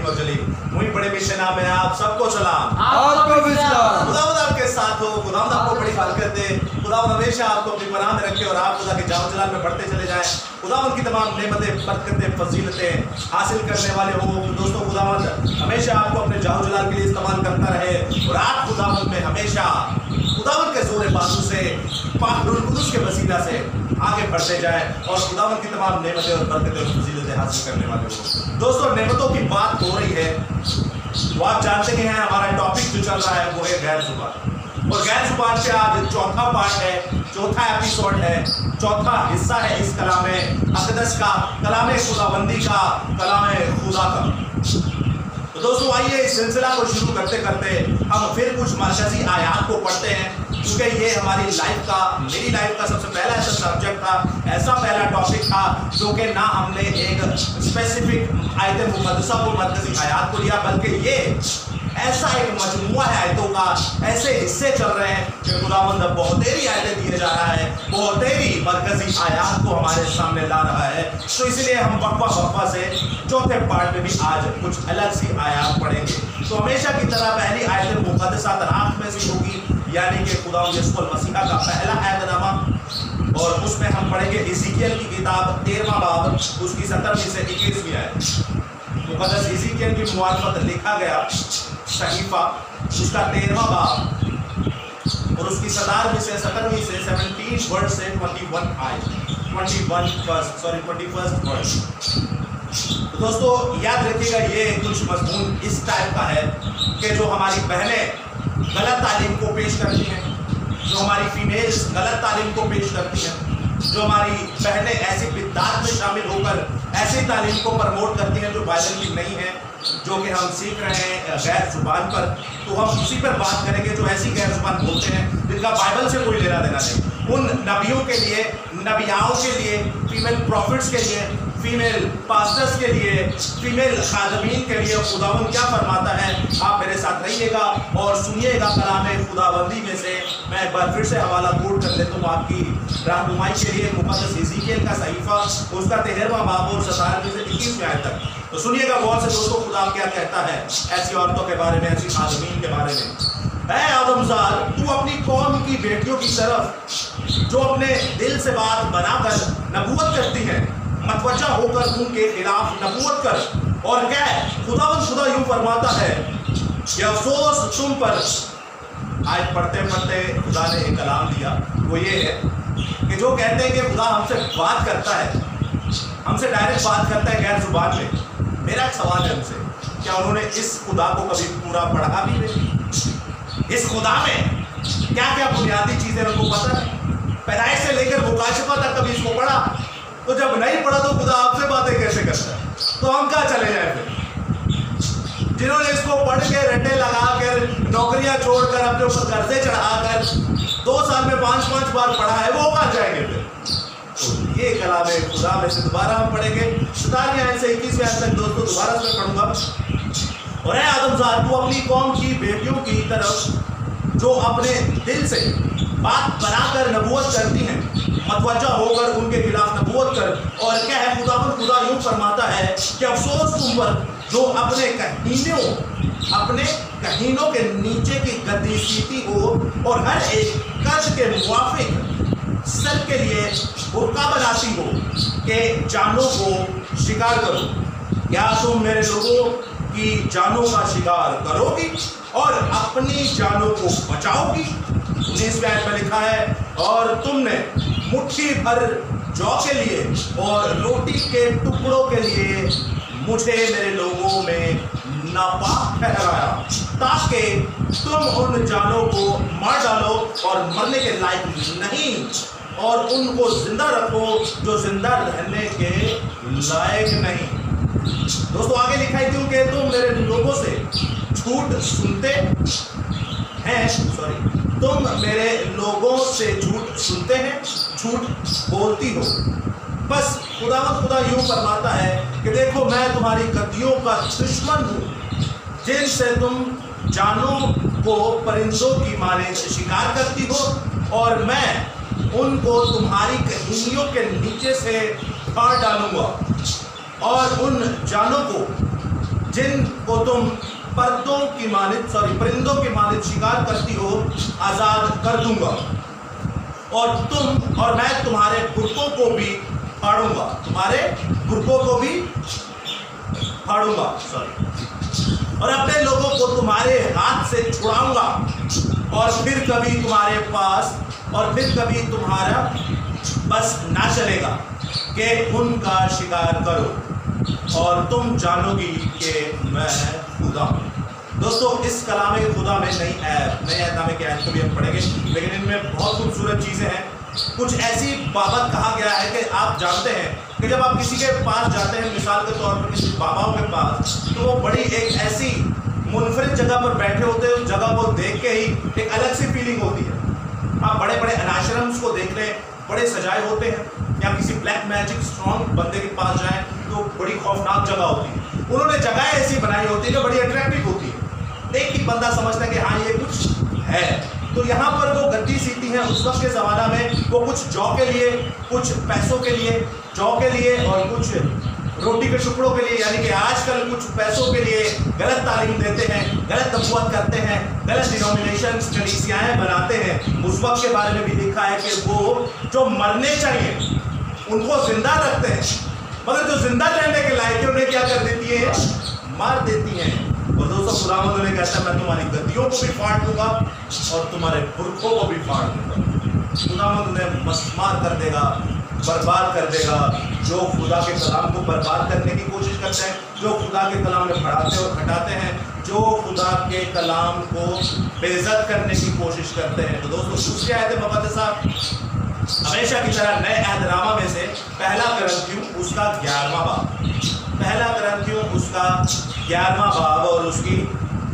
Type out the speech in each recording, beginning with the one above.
को चली मुई बड़े मिशन में आप सबको सलाम, आपको भी सलाम। खुदावंद आपके साथ हो, खुदावंद आपको बड़ी बरकत दे, खुदावंद हमेशा आपको अपनी पनाह में रखे और आप खुदा के जाम जलाल में बढ़ते चले जाएं। खुदावंद की तमाम नेमतें, बरकतें, फजीलतें हासिल करने वाले हो दोस्तों। खुदावंद हमेशा आपको अपने जाम जलाल के लिए इस्तेमाल करता रहे और आप खुदावंद में हमेशा खुदावंद के जोरे बाजू से पाक रूह कुदुस के वसीला से आगे बढ़ते जाए और खुदावंद की तमाम नेमतें और बरकतें और फजीलतें हासिल करने वाले हो दोस्तों। नेमतों की बात हो रही है तो आप जानते हैं हमारा टॉपिक जो चल रहा है वो है गैर जुबान, और गैर जुबान पे आज चौथा पार्ट है, चौथा एपिसोड है, चौथा हिस्सा है इस कलाम अक़दस का, कलाम खुदाबंदी का, कलाम खुदा का। तो दोस्तों आइए इस सिलसिला को शुरू करते करते हम फिर कुछ मरकजी आयात को पढ़ते हैं, क्योंकि ये हमारी लाइफ का, मेरी लाइफ का सबसे पहला ऐसा सब्जेक्ट था, ऐसा पहला टॉपिक था जो कि ना हमने एक स्पेसिफिक आयत मुक़द्दसा को, मरकजी आयात को लिया, बल्कि ये ऐसा एक मजमुआ है आयतों का, ऐसे हिस्से चल रहे हैं कि खुदावंद बहुतेरी आयतें दिए जा रहा है, बहुतेरी मरकजी आयात को हमारे सामने ला रहा है। तो इसलिए हम वक्फा से चौथे पार्ट में भी आज कुछ अलग सी आयात पढ़ेंगे। तो हमेशा की तरह पहली आयत मुक़द्दसा तनाख़ में से होगी, यानी कि खुदावंद यीशु मसीहा का पहला ऐतनामा, और उसमें हम पढ़ेंगे इज़ीकियल की किताब 13वां बाब, उसकी 17वीं से 21वीं आयत। मुक़द्दस इज़ीकियल की मुआरफत लिखा गया सहीफा, उसका 13वां बाब और उसकी 17वीं से 17वीं से 17 वर्ड से 21 आयत, 21st वर्ड। तो दोस्तों याद रखिएगा, ये कुछ मजमून इस टाइप का है कि जो हमारी बहनें गलत तालीम को पेश करती हैं, जो हमारी फीमेल्स गलत तालीम को पेश करती हैं, जो हमारी बहनें ऐसी बिद्दात में शामिल होकर ऐसी तालीम को प्रमोट करती हैं जो बाइबल की नहीं है, जो कि हम सीख रहे हैं गैर जुबान पर। तो हम उसी पर बात करेंगे जो ऐसी गैर जुबान बोलते हैं जिनका बाइबल से कोई लेना देना नहीं। उन नबियों के लिए, नबियाओं के लिए, फीमेल प्रॉफिट्स के लिए, फीमेल पास्टर्स के लिए, फीमेल खादमीन के लिए खुदावंद क्या फरमाता है, आप मेरे साथ रहिएगा और सुनिएगा कलाम खुदाबंदी में से। मैं एक बार फिर से हवाला कोट कर लेता हूँ आपकी रहनुमाई के लिए, मुक़द्दस इज़ीकियल का सहीफा, उसका 13वां बाब और 17वीं से 21वीं आयत तक। तो सुनिएगा गौर से दोस्तों, खुदा क्या कहता है ऐसी औरतों के बारे में, ऐसी खादमीन के बारे में। ऐ आदमज़ाद, तू अपनी कौम की बेटियों की तरफ जो अपने दिल से बात बनाकर नबूवत करती हैं, मतवज्जा होकर उनके खिलाफ नबूवत कर और कह, खुदावंद खुदा यूं फरमाता है कि अफसोस तुम पर। आज पढ़ते पढ़ते खुदा ने एक कलाम दिया, वो ये है कि जो कहते हैं कि खुदा हमसे बात करता है, हमसे डायरेक्ट बात करता है गैर जुबान में। मेरा एक सवाल है उनसे, क्या उन्होंने इस खुदा को कभी पूरा पढ़ा भी नहीं? इस खुदा में क्या क्या बुनियादी चीज़ें उनको पता है? पैदाइश से लेकर मुकाशफा तक कभी इसको पढ़ा? तो जब नहीं पढ़ा तो खुदा आपसे बातें कैसे करता है? तो हम कहाँ चले जाए फिर? जिन्होंने इसको पढ़ के रटे लगा कर, नौकरियां छोड़कर, अपने ऊपर कर्जे चढ़ाकर 2 साल में 5-5 बार पढ़ा है, वो कहाँ जाएंगे फिर? तो ये कलाम खुदा में से दोबारा हम पढ़ेंगे 17वीं आयत से 21वीं आयत तक दोस्तों, दोबारा से मैं पढ़ूंगा। और ऐ आदमज़ाद, तू अपनी कौम की बेटियों की तरफ जो अपने दिल से बात बनाकर नबूवत करती हैं, मतवज्जा होकर उनके खिलाफ नबूवत कर और क्या है, खुदा यूं फरमाता है कि अफसोस तुम पर जो अपने कहीनों के नीचे की गद्दी सीती हो और हर एक कद के मुवाफिक सर के लिए बुर्का बनाती हो कि जानों को शिकार करो। क्या तुम मेरे लोगों की जानों का शिकार करोगी और अपनी जानों को बचाओगी? 19वें आयत में लिखा है, और तुमने मुट्ठी भर जौ के लिए और रोटी के टुकड़ों के लिए मुझे मेरे लोगों में नापाक ठहराया, ताकि तुम उन जानों को मार डालो और मरने के लायक नहीं, और उनको जिंदा रखो जो जिंदा रहने के लायक नहीं। दोस्तों आगे लिखा है, क्योंकि तुम मेरे लोगों से झूठ सुनते हैं, तुम मेरे लोगों से झूठ सुनते हैं, झूठ बोलती हो। बस खुदा यूं फरमाता है कि देखो, मैं तुम्हारी गद्दियों का दुश्मन हूँ, जिनसे तुम जानों को परिंदों की माने शिकार करती हो, और मैं उनको तुम्हारी कहीनियों के नीचे से फाड़ डालूंगा, और उन जानों को जिनको तुम परिंदों की मानित शिकार करती हो, आजाद कर दूंगा, और मैं तुम्हारे बुर्कों को भी फाड़ूंगा, और अपने लोगों को तुम्हारे हाथ से छुड़ाऊंगा, और फिर कभी तुम्हारा बस ना चलेगा कि उनका शिकार करो, और तुम जानोगी कि मैं खुदा हूं। दोस्तों, इस कलाम खुदा में नई अहदनामे के आयत को भी हम पढ़ेंगे, लेकिन इनमें बहुत खूबसूरत चीज़ें हैं। कुछ ऐसी बाबत कहा गया है कि आप जानते हैं कि जब आप किसी के पास जाते हैं, मिसाल के तौर पर किसी बाबाओं के पास, तो वो बड़ी एक ऐसी मुनफरिद जगह पर बैठे होते हैं। उस जगह को देख के ही एक अलग सी फीलिंग होती है। आप बड़े बड़े अनाश्रम्स को देख लें, बड़े सजाए होते हैं, या किसी ब्लैक मैजिक स्ट्रॉन्ग बंदे के पास जाएं तो बड़ी खौफनाक जगह होती है। उन्होंने जगह ऐसी बनाई होती है जो बड़ी अट्रैक्टिव होती है। एक ही बंदा समझता है कि हाँ ये कुछ है। तो यहाँ पर वो गद्दी सीती हैं। उस वक्त के ज़माना में वो कुछ जौ के लिए, कुछ पैसों के लिए, जौ के लिए और कुछ रोटी के टुकड़ों के लिए, यानी कि आजकल कुछ पैसों के लिए गलत तालीम देते हैं, गलत नबूवत करते हैं, गलत डिनोमिनेशंस कलीसियाएं बनाते हैं। उस वक्त के बारे में भी लिखा है कि वो जो मरने चाहिए उनको जिंदा रखते हैं, मगर जो जिंदा रहने के लायक है उन्हें क्या कर देती है? मार देती हैं। और दोस्तों, खुदावंद ने कहता है मैं तुम्हारी गद्दियों को भी फाड़ दूंगा और तुम्हारे पुरखों को भी फाड़ दूंगा। खुदावंद ने मस्मार कर देगा, बर्बाद कर देगा जो खुदा के कलाम को बर्बाद करने की कोशिश करते हैं, जो खुदा के कलाम में बढ़ाते और घटाते हैं, जो खुदा के कलाम को बेइज्जत करने की कोशिश करते हैं। तो दोस्तों, दूसरी आयत मुक़द्दसा हमेशा की तरह नए अहदनामा में से पहला कुरिन्थियों उसका 11वां बाब और उसकी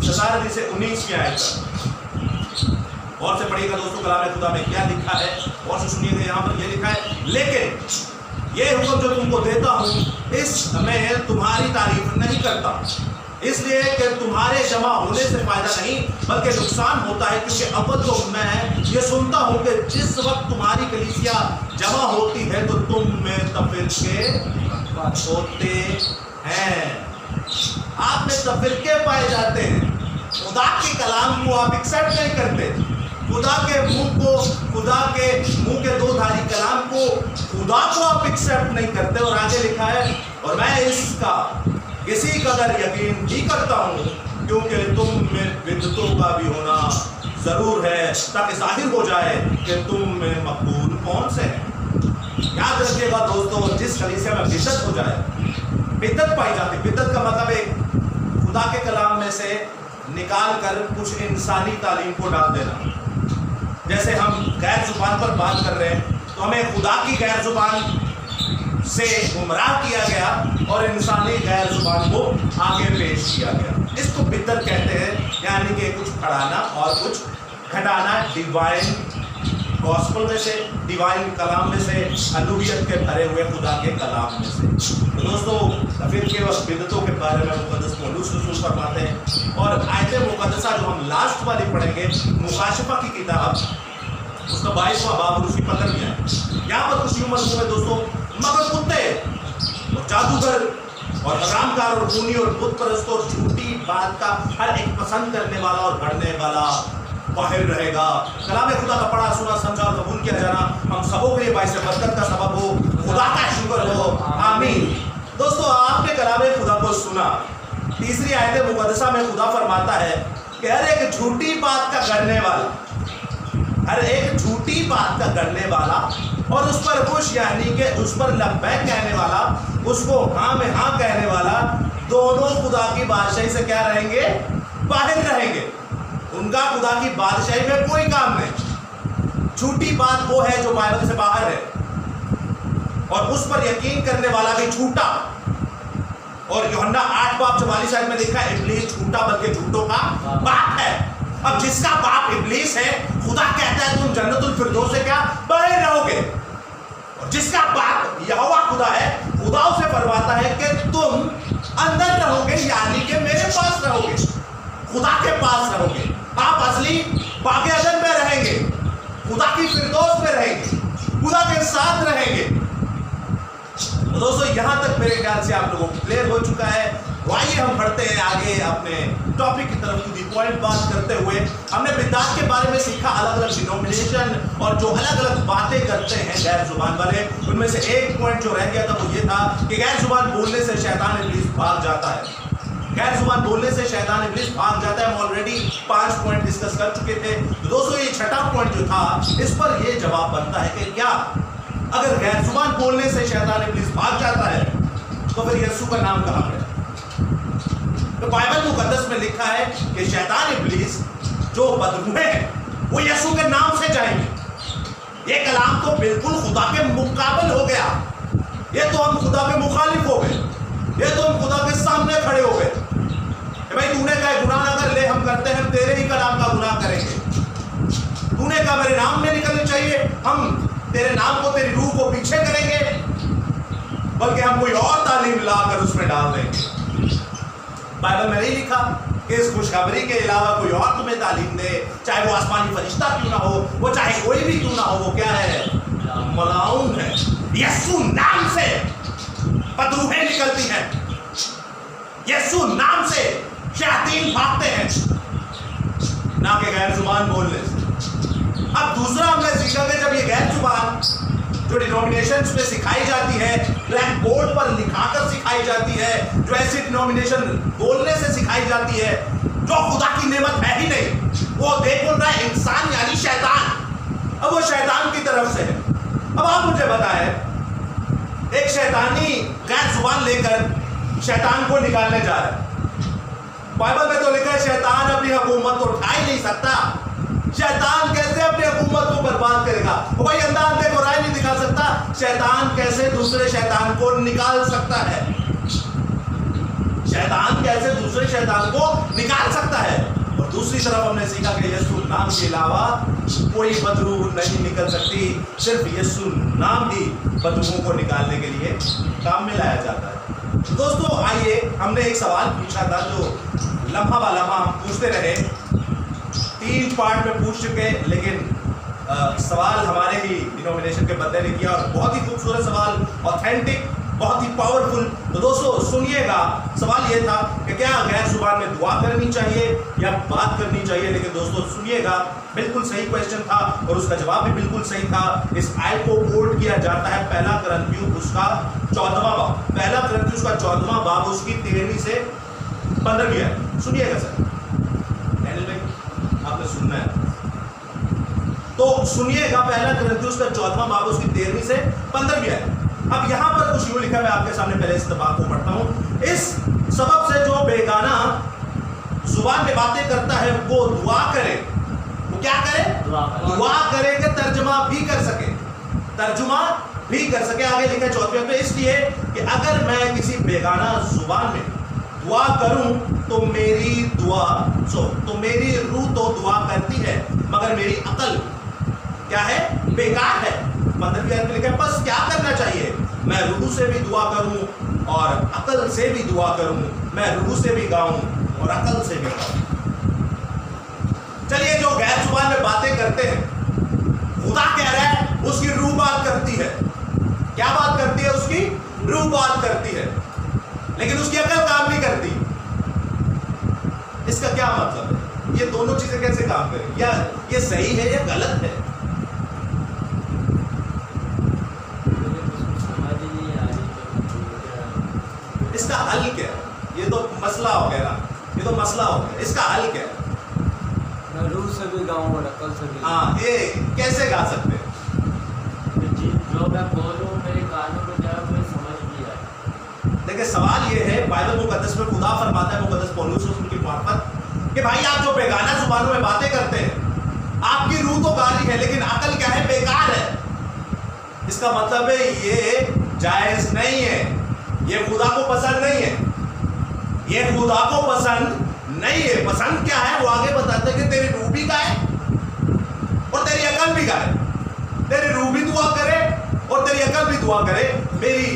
17 से 19 आयत तक और से पढ़िएगा। दोस्तों, कलाम खुदा में क्या लिखा है और से सुनिएगा। यहाँ पर यह लिखा है, लेकिन ये हुक्म जो तुमको देता हूँ इसमें तुम्हारी तारीफ नहीं करता, इसलिए कि तुम्हारे जमा होने से फायदा नहीं बल्कि नुकसान होता है। क्योंकि अव्वल तो मैं ये सुनता हूँ कि जिस वक्त तुम्हारी कलीसिया जमा होती है तो तुम में तफरीके होते हैं, आप में तफरीके पाए जाते हैं। खुदा के कलाम को आप एक्सेप्ट नहीं करते, खुदा के मुंह के दो धारी कलाम को, खुदा को आप एक्सेप्ट नहीं करते। और आगे लिखा है, और मैं इसका इसी कदर यकीन भी करता हूँ क्योंकि तुम में बिदतों का भी होना जरूर है, ताकि जाहिर हो जाए कि तुम में मकबूल कौन से हैं। याद रखिएगा दोस्तों, जिस कलीसिया में बिदत हो जाए, बिदत पाई जाती, बिदत का मतलब एक खुदा के कलाम में से निकाल कर कुछ इंसानी तालीम को डाल देना। जैसे हम गैर जुबान पर बात कर रहे हैं तो हमें खुदा की गैर जुबान से गुमराह किया गया और इंसानी गैर जुबान को आगे पेश किया गया। इसको बिदत कहते हैं, यानी कि कुछ बढ़ाना और कुछ घटाना डिवाइन गॉस्पेल में से, डिवाइन कलाम में से, अलूहियत के भरे हुए खुदा के कलाम में से। तो दोस्तों, फिर के वक्त बिदतों के बारे में मुक़द्दस पौलुस रसूल फरमाते हैं। और आयत मुक़द्दसा जो हम लास्ट वाली पढ़ेंगे, मुकाशिफा की किताब, उसका 22वां बाब और उसकी 15वीं आयत। यहाँ पर कुछ यूं मजमून है दोस्तों, मगर कुत्ते और जादूगर और हरामकार और खूनी और बुत परस्त और झूठी बात का हर एक पसंद करने वाला और बढ़ने वाला बाहर रहेगा। कलाम खुदा का पढ़ा, सुना, समझा और कबूल किया जाना हम सबों के लिए बाइस बरकत का सबब हो। खुदा का शुक्र हो, आमीन। दोस्तों, आपने कलाम खुदा को सुना। तीसरी आयत मुक़द्दसा में खुदा फरमाता है कि हर एक झूठी बात का करने वाला, हर एक झूठी बात का करने वाला और उस पर खुश, यानी कि उस पर लब्बैक कहने वाला, उसको हाँ में हाँ कहने वाला, दोनों खुदा की बादशाही से क्या रहेंगे? बाहर रहेंगे। उनका खुदा की बादशाही में कोई काम नहीं। झूठी बात वो है जो बाइबल से बाहर है, और उस पर यकीन करने वाला भी झूठा। और यूहन्ना 8:44 में लिखा है, इब्लीस झूठा बल्कि झूठों का बाप है। अब जिसका बाप इब्लीस है, खुदा कहता है तुम जन्नतुल फिरदौस से क्या बाहर रहोगे। और जिसका बाप यहोवा खुदा है, खुदा उसे फरमाता है कि तुम अंदर रहोगे, यानी कि मेरे पास रहोगे, खुदा के पास रहोगे। आप असली बागे अदन में रहेंगे, खुदा की फिरदौस में रहेंगे, खुदा के साथ रहेंगे। तो दोस्तों, यहां तक मेरे ख्याल से आप लोगों को क्लियर हो चुका है तो आइए हम बढ़ते हैं आगे अपने टॉपिक की तरफ। टू द पॉइंट बात करते हुए हमने बिद्दात के बारे में सीखा, अलग अलग डिनोमिनेशन और जो अलग अलग बातें करते हैं गैर जुबान वाले। उनमें से एक पॉइंट जो रह गया था वो ये था कि गैर जुबान बोलने से शैतान इब्लीस भाग जाता है। गैर जुबान बोलने से शैतान इब्लीस भाग जाता है। हम ऑलरेडी 5 पॉइंट डिस्कस कर चुके थे। तो दोस्तों ये छठा पॉइंट जो था, इस पर ये जवाब बनता है कि क्या अगर गैर जुबान बोलने से शैतान इब्लीस भाग जाता है तो फिर यीशु का नाम कहां है? तो बाइबल मुकद्दस में लिखा है कि शैतान इब्लीस जो बदरूहे हैं वो यीशु के नाम से जाएंगे। ये कलाम तो बिल्कुल खुदा के मुकाबल हो गया। ये तो हम खुदा के मुखालिफ हो गए। ये तो हम खुदा के सामने खड़े हो गए। भाई तूने कहा गुनाह ना कर ले, हम करते हैं, तेरे ही कलाम का गुनाह करेंगे। तूने कहा मेरे नाम में निकलनी चाहिए, हम तेरे नाम को, तेरी रूह को पीछे करेंगे, बल्कि हम कोई और तालीम लाकर उसमें डाल देंगे। बाइबल में नहीं लिखा कि इस खुशखबरी के अलावा कोई और तुम्हें तालीम दे, चाहे वो आसमानी फरिश्ता क्यों ना हो, वो चाहे कोई भी क्यों ना हो, वो क्या है? मलाउन है। यीशु नाम से बदरूहें निकलती हैं, यीशु नाम से शैतान भागते हैं, ना कि गैर जुबान बोलने से। अब दूसरा हमने सीखा कि जब ये गैर जुबान जो डिनोमिनेशंस में सिखाई जाती है, ब्लैक बोर्ड पर लिखाकर सिखाई जाती है, जो ऐसी डिनोमिनेशन बोलने से सिखाई जाती है जो खुदा की नेमत है ही नहीं, वो देख बोल रहा है इंसान यानी शैतान। अब वो शैतान की तरफ से है। अब आप मुझे बताएं, एक शैतानी गैर जुबान लेकर शैतान को निकालने जा रहा है। बाइबल में तो लिखा है शैतान अपनी हुकूमत तो उठा ही नहीं सकता। शैतान कैसे अपनी हुकूमत को बर्बाद करेगा? भाई अंधा अंधे को राय नहीं दिखा सकता, शैतान कैसे दूसरे शैतान को निकाल सकता है? शैतान कैसे दूसरे शैतान को निकाल सकता है? और दूसरी तरफ हमने सीखा कि यीशु नाम के अलावा कोई बदरूह नहीं निकल सकती। सिर्फ यीशु नाम ही बदरूहों को निकालने के लिए काम में लाया जाता है। तो दोस्तों आइए, हमने एक सवाल पूछा था जो लम्हा वाला हम पूछते रहे, 3 पार्ट में पूछ चुके, लेकिन सवाल हमारे ही डिनोमिनेशन के बंदे ने किया और बहुत ही खूबसूरत सवाल, ऑथेंटिक, बहुत ही पावरफुल। तो दोस्तों सुनिएगा, सवाल ये था कि क्या गैर जुबान में दुआ करनी चाहिए या बात करनी चाहिए? लेकिन दोस्तों सुनिएगा, बिल्कुल सही क्वेश्चन था और उसका जवाब भी बिल्कुल सही था। इस आयत को कोट किया जाता है 1 कुरिन्थियों उसका 14वां बाब, 1 कुरिन्थियों उसका 14वां बाब, उसकी 13वीं से 15वीं आयत। सुनिएगा सर, डैनियल भाई आपने सुनना है तो सुनिएगा। 1 कुरिन्थियों उसका 14वां बाब, उसकी 13वीं से 15वीं आयत। अब यहां पर कुछ यूं लिखा है, मैं आपके सामने पहले इस बात को पढ़ता हूं। इस सबब से जो बेगाना जुबान में बातें करता है वो दुआ करे। वो क्या करे? दुआ करे कि तर्जुमा भी कर सके, तर्जुमा भी कर सके। आगे लिखा है 4वें पे, इसलिए कि अगर मैं किसी बेगाना जुबान में दुआ करूं तो मेरी मेरी रूह तो दुआ करती है मगर मेरी अकल क्या है? बेकार है। 15वीं आयत में लिखा है, बस क्या करना चाहिए? मैं रूह से भी दुआ करूं और अकल से भी दुआ करूं, मैं रूह से भी गाऊं और अकल से भी गाऊं। चलिए, जो गैर जुबान में बातें करते हैं, खुदा कह रहा है उसकी रूह बात करती है। क्या बात करती है? उसकी रूह बात करती है, लेकिन उसकी अकल काम नहीं करती। इसका क्या मतलब है? ये दोनों चीजें कैसे काम करें? या ये सही है या गलत है? इसका हल क्या है? ये तो मसला हो गया ना, ये तो मसला हो गया। इसका हल क्या है? मैं रूह से भी गाऊं और अकल से भी। हाँ, ये कैसे गा सकते हैं? जो मैं बोलूं मेरे कानों में जाए मुझे समझ भी आए। देखिए, सवाल ये है, बाइबल मुकद्दस में खुदा फरमाता है, मुकद्दस पौलुस उनकी मार्फत, कि भाई आप जो बेगाना जुबानों में बातें करते हैं, आपकी रूह तो गाली है लेकिन अकल क्या है? बेकार है। इसका मतलब है ये जायज नहीं है, ये खुदा को पसंद नहीं है, ये खुदा को पसंद नहीं है। पसंद क्या है? वो आगे बताते हैं कि तेरी रूह भी गाए और तेरी अकल भी गाए, तेरी रूह भी दुआ करे और तेरी अकल भी दुआ करे। मेरी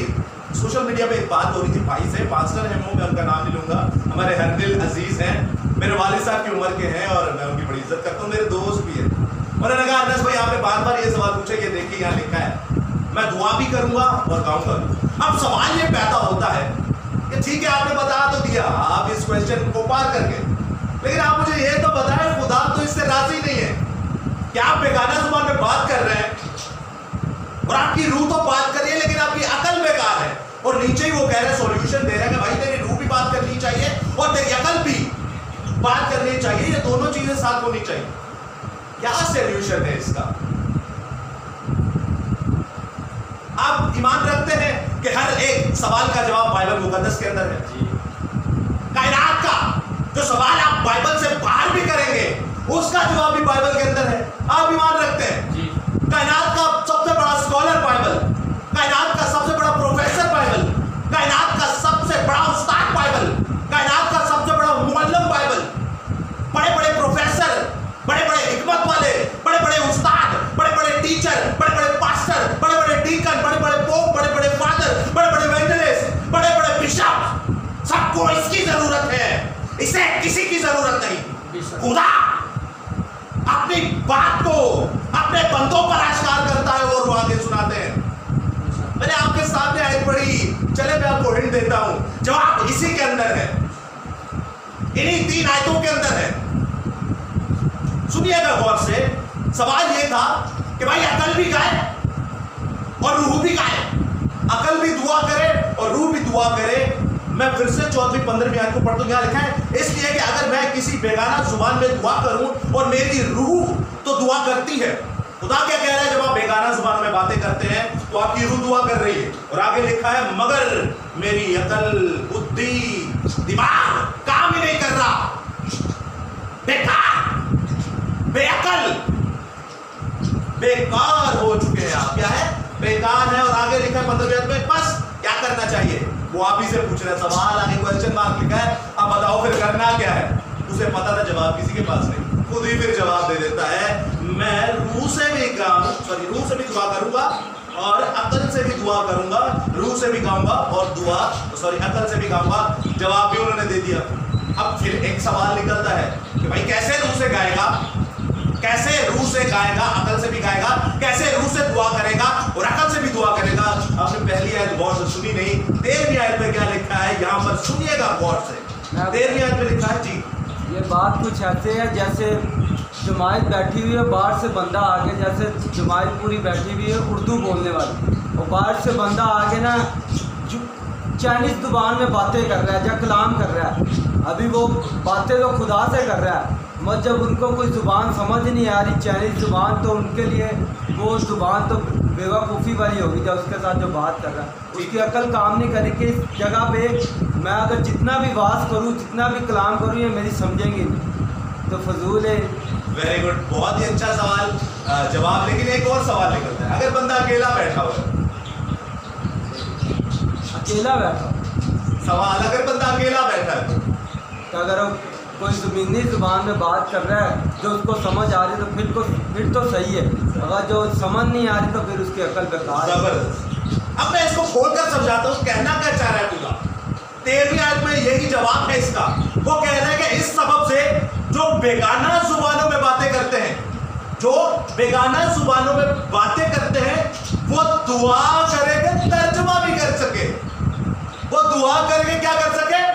सोशल मीडिया पे एक बात हो रही थी भाई से, पास्टर हैं वो, मैं उनका नाम नहीं लूंगा, हमारे हरदिल अजीज हैं, मेरे वालिद साहब की उम्र के हैं और मैं उनकी बड़ी इज्जत करता हूँ, मेरे दोस्त भी हैं। उन्होंने कहा अनस भाई आपने बार बार ये सवाल पूछा, ये देखिए यहाँ लिखा है मैं दुआ भी करूंगा और गाऊंगा। अब सवाल ये पैदा होता है कि ठीक है आपने बता तो दिया, आप इस क्वेश्चन को पार कर गए, लेकिन आप मुझे ये तो बताएं खुदा तो इससे राजी नहीं है कि आप बेगाना जुबान में बात कर रहे हैं और आपकी रूह तो बात कर रही है लेकिन आपकी अकल बेकार है, और नीचे ही वो कह रहे हैं सॉल्यूशन दे रहे हैं कि भाई तेरी रूह भी बात करनी चाहिए और तेरी अकल भी बात करनी चाहिए, ये दोनों चीजें साथ होनी चाहिए। क्या सॉल्यूशन है इसका? आप ईमान रखते हैं कि हर एक सवाल का जवाब बाइबल मुकद्दस के अंदर है? कायनात का जो सवाल आप बाइबल से बाहर भी करेंगे उसका जवाब भी बाइबल के अंदर है। आप ईमान रखते हैं? कायनात का सबसे बड़ा स्कॉलर बाइबल, कायनात का सबसे बड़ा प्रोफेसर बाइबल, कायनात का सबसे बड़ा उस्ताद बाइबल, कायनात का सबसे बड़ा मुअल्लिम बाइबल, बड़े बड़े प्रोफेसर, बड़े बड़े हिकमत वाले, बड़े बड़े उस्ताद, बड़े बड़े टीचर, बड़े बड़े पास्टर, बड़े बड़े डीकन, बड़े बड़े पोप, बड़े बड़े फादर, बड़े बड़े इवेंजलिस्ट, बड़े बड़े बिशप, सबको इसकी जरूरत है, इसे किसी की जरूरत नहीं। खुदा अपनी बात को अपने बंदों पर आश्कार करता है और वो आगे सुनाते हैं। मैंने आपके सामने आयत पढ़ी, चले मैं आपको हिंट देता हूं, जवाब इसी के अंदर है, इन्हीं 3 आयतों के अंदर है। सुनिएगा गौर से। सवाल ये था कि भाई अकल भी गाए और रूह भी गाए, अकल भी दुआ करे और रूह भी दुआ करे। मैं फिर से 14वीं 15वीं आयत को पढ़ दूं। यहाँ लिखा है इसलिए कि अगर मैं किसी बेगाना जुबान में दुआ करूं और मेरी रूह तो दुआ करती है। खुदा क्या कह रहा है? जब आप बेगाना जुबान में बातें करते हैं तो आपकी रूह दुआ कर रही है, और आगे लिखा है मगर मेरी अकल, बुद्धि, दिमाग काम ही नहीं कर रहा, बेकार, बेअकल, बेकार हो चुके हैं आप। क्या है? बेकार है। और आगे लिखा है 15वीं आयत में बस क्या करना चाहिए? वो आप ही से पूछ रहे हैं सवाल, आगे क्वेश्चन मार्क लिखा है, अब बताओ फिर करना क्या है? उसे पता था जवाब किसी के पास नहीं, खुद ही फिर जवाब दे देता है, मैं रूह से भी रूह से भी दुआ करूंगा और अकल से भी दुआ करूंगा, रूह से भी गाऊंगा और अकल से भी गाऊंगा। जवाब भी उन्होंने दे दिया। अब फिर एक सवाल निकलता है कि भाई कैसे रूह से गाएगा, कैसे रूह से गाएगा, अकल से भी गाएगा, कैसे रूह से दुआ करेगा और अकल से भी दुआ करेगा? आपने पहली आयत गौर से सुनी नहीं। 13वीं आयत में क्या लिखा है? यहाँ पर सुनिएगा गौर से। 13वीं आयत में लिखा है जी, ये बात कुछ ऐसे है जैसे जमायत बैठी हुई है, बाहर से बंदा आगे, जैसे जमायत पूरी बैठी हुई है उर्दू बोलने वाली, और बाहर से बंदा आगे ना चाइनीज जुबान में बातें कर रहा है या कलाम कर रहा है। अभी वो बातें तो खुदा से कर रहा है, मगर जब उनको कोई ज़ुबान समझ नहीं आ रही चाइनीज ज़ुबान, तो उनके लिए वो ज़ुबान तो बेवकूफ़ी वाली होगी जब उसके साथ जो बात कर रहा है, उसकी अकल काम नहीं करेगी। इस जगह पे मैं अगर जितना भी बात करूँ, जितना भी कलाम करूँ, ये मेरी समझेंगे नहीं, तो फजूल है। वेरी गुड, बहुत ही अच्छा सवाल जवाब। लेकिन एक और सवाल निकलता है, अगर बंदा अकेला बैठा हुआ है, अकेला बैठा, सवाल अगर बंदा अकेला बैठा है तो अगर कोई ज़मीनी ज़ुबान में बात कर रहा है जो उसको समझ आ रही है तो फिर तो सही है, अगर जो समझ नहीं आ रही तो फिर उसकी अकल बेकार है। जबरदस्त। अब मैं इसको खोलकर समझाता हूँ कहना क्या चाह रहा है खुदा। 13वीं आयत में यही जवाब है इसका। वो कह रहे हैं कि इस सबब से जो बेगाना जुबानों में बातें करते हैं, जो बेगाना जुबानों में बातें करते हैं, वो दुआ करेंगे तर्जुमा भी कर सके। वो दुआ करके क्या कर सके?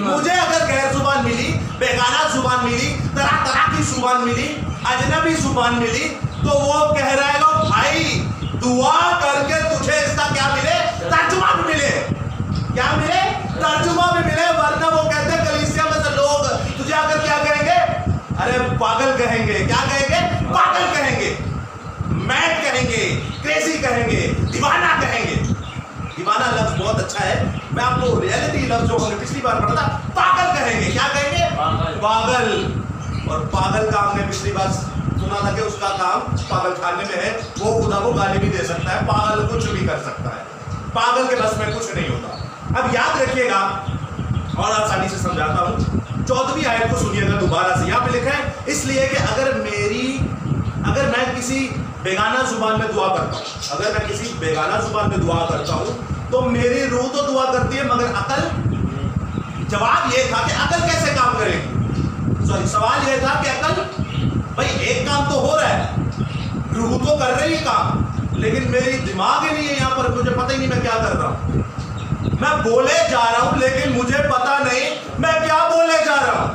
मुझे अगर गैर जुबान मिली, बेगाना जुबान मिली, तरह तरह की जुबान मिली, अजनबी जुबान मिली, तो वो कह रहा है भाई दुआ करके तुझे इसका क्या मिले? तर्जुमा भी मिले। क्या मिले? तर्जुमा भी मिले। वरना वो कहते हैं कलीसिया में से लोग तुझे आकर क्या कहेंगे? अरे पागल कहेंगे। क्या कहेंगे? पागल कहेंगे, मैड कहेंगे, क्रेजी कहेंगे, दीवाना कहेंगे। दीवाना लफ्ज बहुत अच्छा है, मैं आपको रियलिटी लफ्ज जो हमने पिछली बार पढ़ा था, पागल कहेंगे। क्या कहेंगे? पागल। और पागल का हमने पिछली बार सुना था कि उसका काम पागल खाने में है, वो खुदा को गाली भी दे सकता है, पागल कुछ भी कर सकता है, पागल के बस में कुछ नहीं होता। अब याद रखिएगा और आसानी से समझाता हूँ। 14वीं आयत को सुनिएगा दोबारा से। यहाँ पे लिखा है इसलिए कि अगर मैं किसी बेगाना जुबान में दुआ करता हूँ, अगर मैं किसी बेगाना जुबान में दुआ करता हूँ तो मेरी रूह तो दुआ करती है मगर अकल। जवाब ये था कि अकल कैसे काम करेगी? सवाल ये था कि अकल, भाई एक काम तो हो रहा है, रूह तो कर रही है काम, लेकिन मेरी दिमाग ही नहीं है यहाँ पर, मुझे पता ही नहीं मैं क्या कर रहा हूँ। मैं बोले जा रहा हूं लेकिन मुझे पता नहीं मैं क्या बोले जा रहा हूं।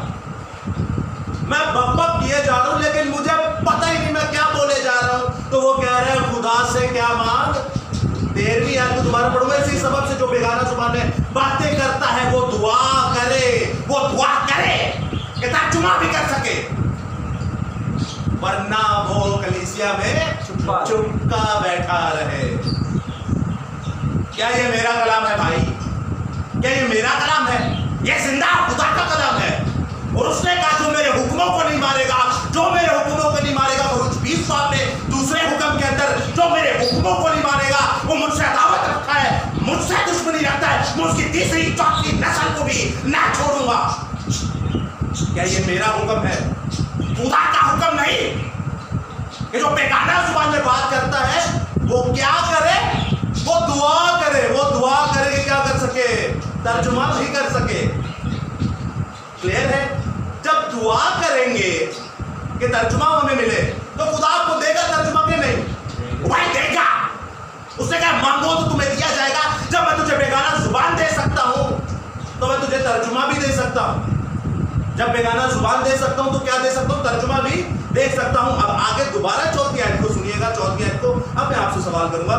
मैं बकबक किए जा रहा हूं लेकिन मुझे पता ही नहीं मैं क्या बोले जा रहा हूं। तो वो कह रहे हैं खुदा से क्या मांग। 13वीं आयत को दोबारा पढ़ूंगा। इसी सबब से जो बेगाना जुबान में बातें करता है वो दुआ करे कि तर्जुमा भी कर सके, वरना वो कलीसिया में चुपका बैठा रहे। क्या ये मेरा कलाम है भाई? क्या ये मेरा कलाम है? ये जिंदा खुदा का कलाम है। और उसने कहा जो मेरे हुक्मों को नहीं मारेगा, जो मेरे हुक्मों को नहीं मारेगा, खरूज 20 बाब में दूसरे हुक्म के अंदर जो मेरे हुक्मों को नहीं मारेगा वो मुझसे अदावत रखता है, मुझसे दुश्मनी रखता है, मैं उसकी तीसरी चौथी नस्ल को भी ना छोड़ूंगा। क्या ये मेरा हुक्म है? खुदा का हुक्म नहीं। कि जो बेगाना जुबान में बात करता है वो क्या करे? वो दुआ करे। वो दुआ करे कि क्या कर सके? तर्जुमा भी कर सके। क्लियर है? जब दुआ करेंगे कि तर्जुमा हमें मिले तो खुदा आपको देगा तर्जुमा के नहीं? भाई देगा। उसने कहा मांगो तो तुम्हें दिया जाएगा। जब मैं तुझे बेगाना जुबान दे सकता हूं तो मैं तुझे तर्जुमा भी दे सकता हूं। जब बेगाना जुबान दे सकता हूं तो क्या दे सकता हूं? तर्जुमा भी दे सकता हूं। अब आगे दोबारा 4वीं आयत को सुनिएगा। 4वीं आयत को अब मैं आपसे सवाल करूंगा।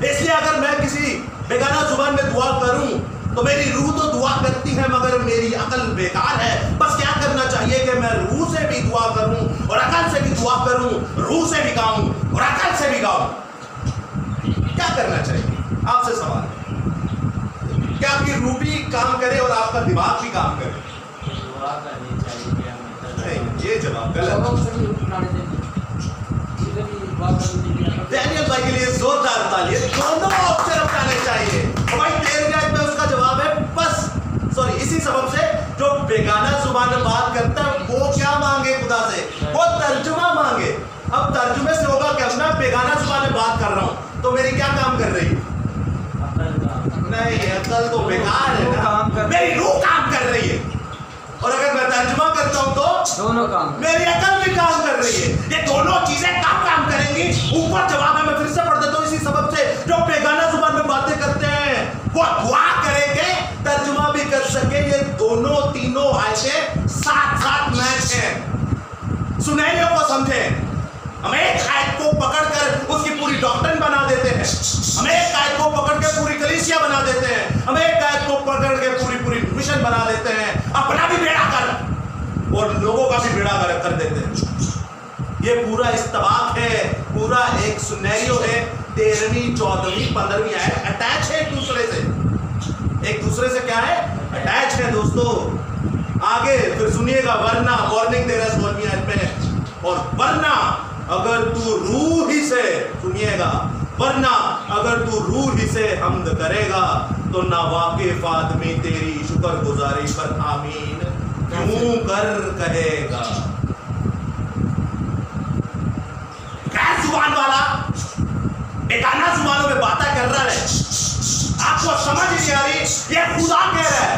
इसलिए अगर मैं किसी बेगाना जुबान में दुआ करूं तो मेरी रूह तो दुआ करती है मगर मेरी अकल बेकार है। बस क्या करना चाहिए कि मैं रूह से भी दुआ करूं और अकल से भी दुआ करूं, रूह से भी गाऊं और अकल से भी गाऊं। क्या करना चाहिए? आपसे सवाल है। क्या आपकी रूह भी काम करे और आपका दिमाग भी काम करे? नहीं, ये जवाब गलत। डैनियल भाई के लिए जोरदार तालियां। दोनों ऑप्शन अपनाने चाहिए। और भाई 13वीं आयत में उसका जवाब है बस इसी सबब से जो बेगाना जुबान में बात करता है वो क्या मांगे खुदा से? वो तर्जुमा मांगे। अब तर्जुमे से होगा क्या? मैं बेगाना जुबान में बात कर रहा हूं तो मेरी क्या काम कर रही है? नहीं, अकल तो बेकार है ना, मेरी रूह काम कर रही है। और अगर मैं तर्जुमा करता हूं तो दोनों काम, मेरी अकल भी काम कर रही है। ये दोनों चीजें काम करेंगी। ऊपर जवाब है, मैं फिर से पढ़ देता हूं। इसी सबब से जो बेगाना जुबान में बातें करते हैं वो दुआ करेंगे, तर्जुमा भी कर सके। ये दोनों तीनों आयतें साथ मैच हैं। सुनहरियों को समझे। हम एक आयत को पकड़कर उसकी पूरी डॉक्ट्रिन बना देते हैं, हम एक आयत को पकड़ के पूरी कलीसिया बना देते हैं, हम एक आयत को पकड़ के पूरी मिशन बना देते हैं, अपना भी बेड़ा कर और लोगों का भी बेड़ा कर देते हैं। ये पूरा इस्तेमाल है, पूरा एक सुनहरियो है। 13वीं 14वीं 15वीं आयत अटैच है एक दूसरे से क्या है? अटैच है दोस्तों। आगे फिर सुनिएगा, वरना वार्निंग दे रहा है 16वीं आयत में। और वरना अगर तू रूह ही से, सुनिएगा, वरना अगर तू रूह ही से हम्द करेगा तो नावाकिफ आदमी तेरी शुक्रगुजारी पर आमीन क्यों कर कहेगा? गैर जुबान वाला बेगाना जुबानों में बातें कर रहा है, आपको समझ नहीं आ रही। ये खुदा कह रहा है,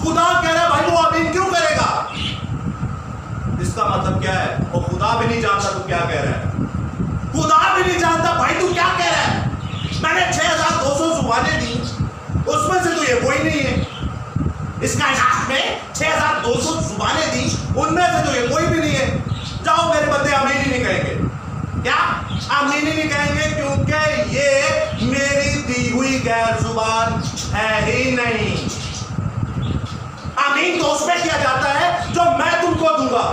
खुदा कह रहा है भाई वो आमीन क्यों करेगा? इसका मतलब क्या है? वो खुदा भी नहीं जानता तू क्या कह रहा है। खुदा भी नहीं जानता भाई तू क्या कह रहा है। मैंने 6200 जुबानें दी, उसमें से तो ये कोई नहीं है। इस कायनात में 6200 जुबानें दी, उनमें से तो ये कोई भी नहीं है। जाओ मेरे बंदे आमीन ही नहीं कहेंगे। क्या आमीन ही नहीं कहेंगे? क्योंकि ये मेरी दी हुई गैर जुबान है ही नहीं। आमीन तो उसमें किया जाता है जो मैं तुमको दूंगा,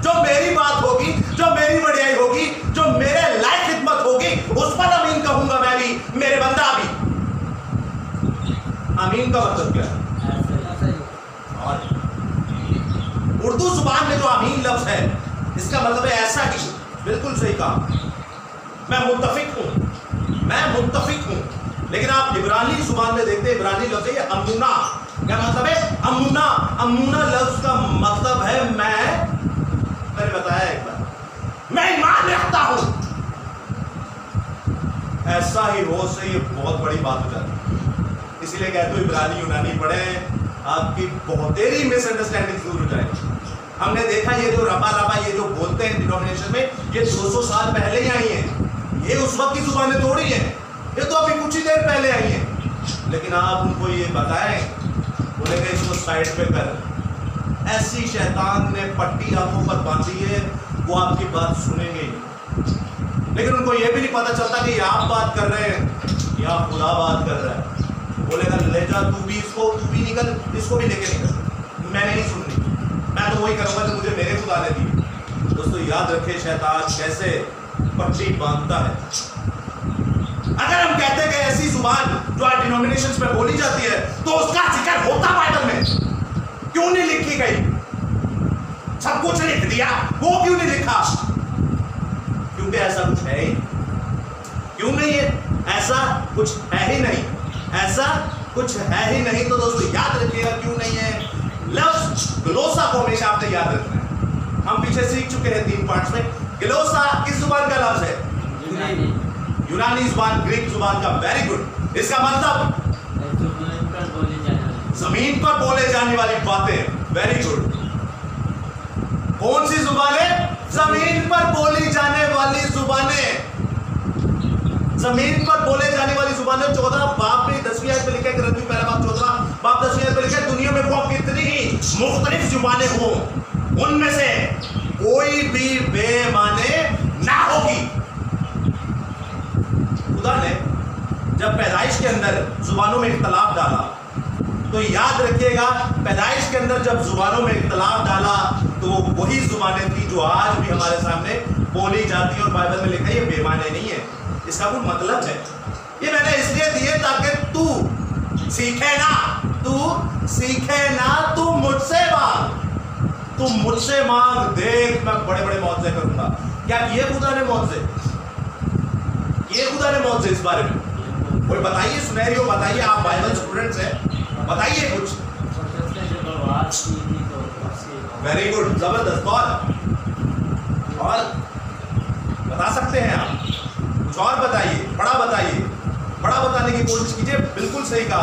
जो मेरी बात होगी, जो मेरी बढ़ियाई होगी, जो मेरे लायक खिदमत होगी, उस पर आमीन कहूंगा मैं भी, मेरे बंदा भी। आमीन का मतलब क्या है? और उर्दू जुबान में जो आमीन लफ्ज है इसका मतलब है ऐसा ही। बिल्कुल सही कहा, मैं मुत्तफिक हूं। लेकिन आप इब्रानी जुबान में देखते हैं, इब्रानी लफ्ज है अमूना। क्या मतलब है? अमूना लफ्ज का मतलब है मैंने बताया एक बार, मैं ईमान रखता हूं। ऐसा ही हो से ये बहुत बड़ी बात हो जाती है। इसीलिए कहते हो इब्रानी यूनानी पढ़े, आपकी बहुतेरी मिसअंडरस्टैंडिंग दूर हो जाएगी। हमने देखा ये जो रबा ये जो बोलते हैं डिनोमिनेशन में, ये 200 साल पहले ही आई हैं। ये उस वक्त की जुबानें थोड़ी हैं, ये तो अभी कुछ ही देर पहले आई हैं। लेकिन आप उनको ये बताएं, बोलेंगे इसको साइड पे कर। ऐसी शैतान ने पट्टी आंखों पर बांधी है, वो आपकी बात सुनेंगे ही। लेकिन उनको ये भी नहीं पता चलता कि आप बात कर रहे हैं या खुदा बात कर रहा है। बोलेगा ले जा तू भी निकल, इसको भी लेके निकल, मैंने नहीं सुननी, मैं तो वही करूंगा जो मुझे मेरे खुदा ने दी। दोस्तों याद रखें शैतान कैसे पट्टी बांधता है। अगर हम कहते हैं कि ऐसी जुबान जो डिनोमिनेशंस में बोली जाती है तो उसका जिक्र होता बाइबल में, क्यों नहीं लिखी गई? सब कुछ लिख दिया, वो क्यों नहीं लिखा? क्योंकि ऐसा कुछ है ही क्यों नहीं है? ऐसा कुछ है ही नहीं, ऐसा कुछ है ही नहीं। तो दोस्तों याद रखिएगा क्यों नहीं है। लफ्ज ग्लोसा को हमेशा आपने याद रखना है। हम पीछे सीख चुके हैं 3 पार्ट्स में। ग्लोसा किस जुबान का लफ्ज है? यूनानी जुबान, ग्रीक जुबान का। Very good. इसका मतलब जमीन पर बोले जाने वाली बातें। Very good. कौन सी जुबानें? जमीन पर बोली जाने वाली जुबानें। जमीन पर बोले जाने वाली जुबानें 14 बाब में 10वीं आयत में लिखा है, ग्रंथी पहला बाब 14 बाब 10वीं आयत में लिखा है, दुनिया में वो कितनी ही मुख्तलिफ जुबानें हो, उनमें से कोई भी बेमाने ना होगी। खुदा ने जब पैदाइश के अंदर जुबानों में इख्तलाफ डाला, तो याद रखिएगा पैदाइश के अंदर जब जुबानों में इख्तलाफ डाला तो वही जुबानें थी जो आज भी हमारे सामने बोली जाती है। और बाइबल में लिखा है ये बेमाने नहीं है, इसका कोई मतलब है। ये मैंने इसलिए दिए ताकि तू सीखे ना, तू मुझसे मांग, देख मैं बड़े बड़े मौजज़े करूंगा। क्या किए खुदा ने मौजज़े? इस बारे में कोई बताइए, सिनेरियो बताइए। आप बाइबल स्टूडेंट्स हैं, बताइए कुछ। वेरी गुड, जबरदस्त। और बता सकते हैं आप कुछ और बताइए, बड़ा बताने की कोशिश कीजिए। बिल्कुल सही कहा,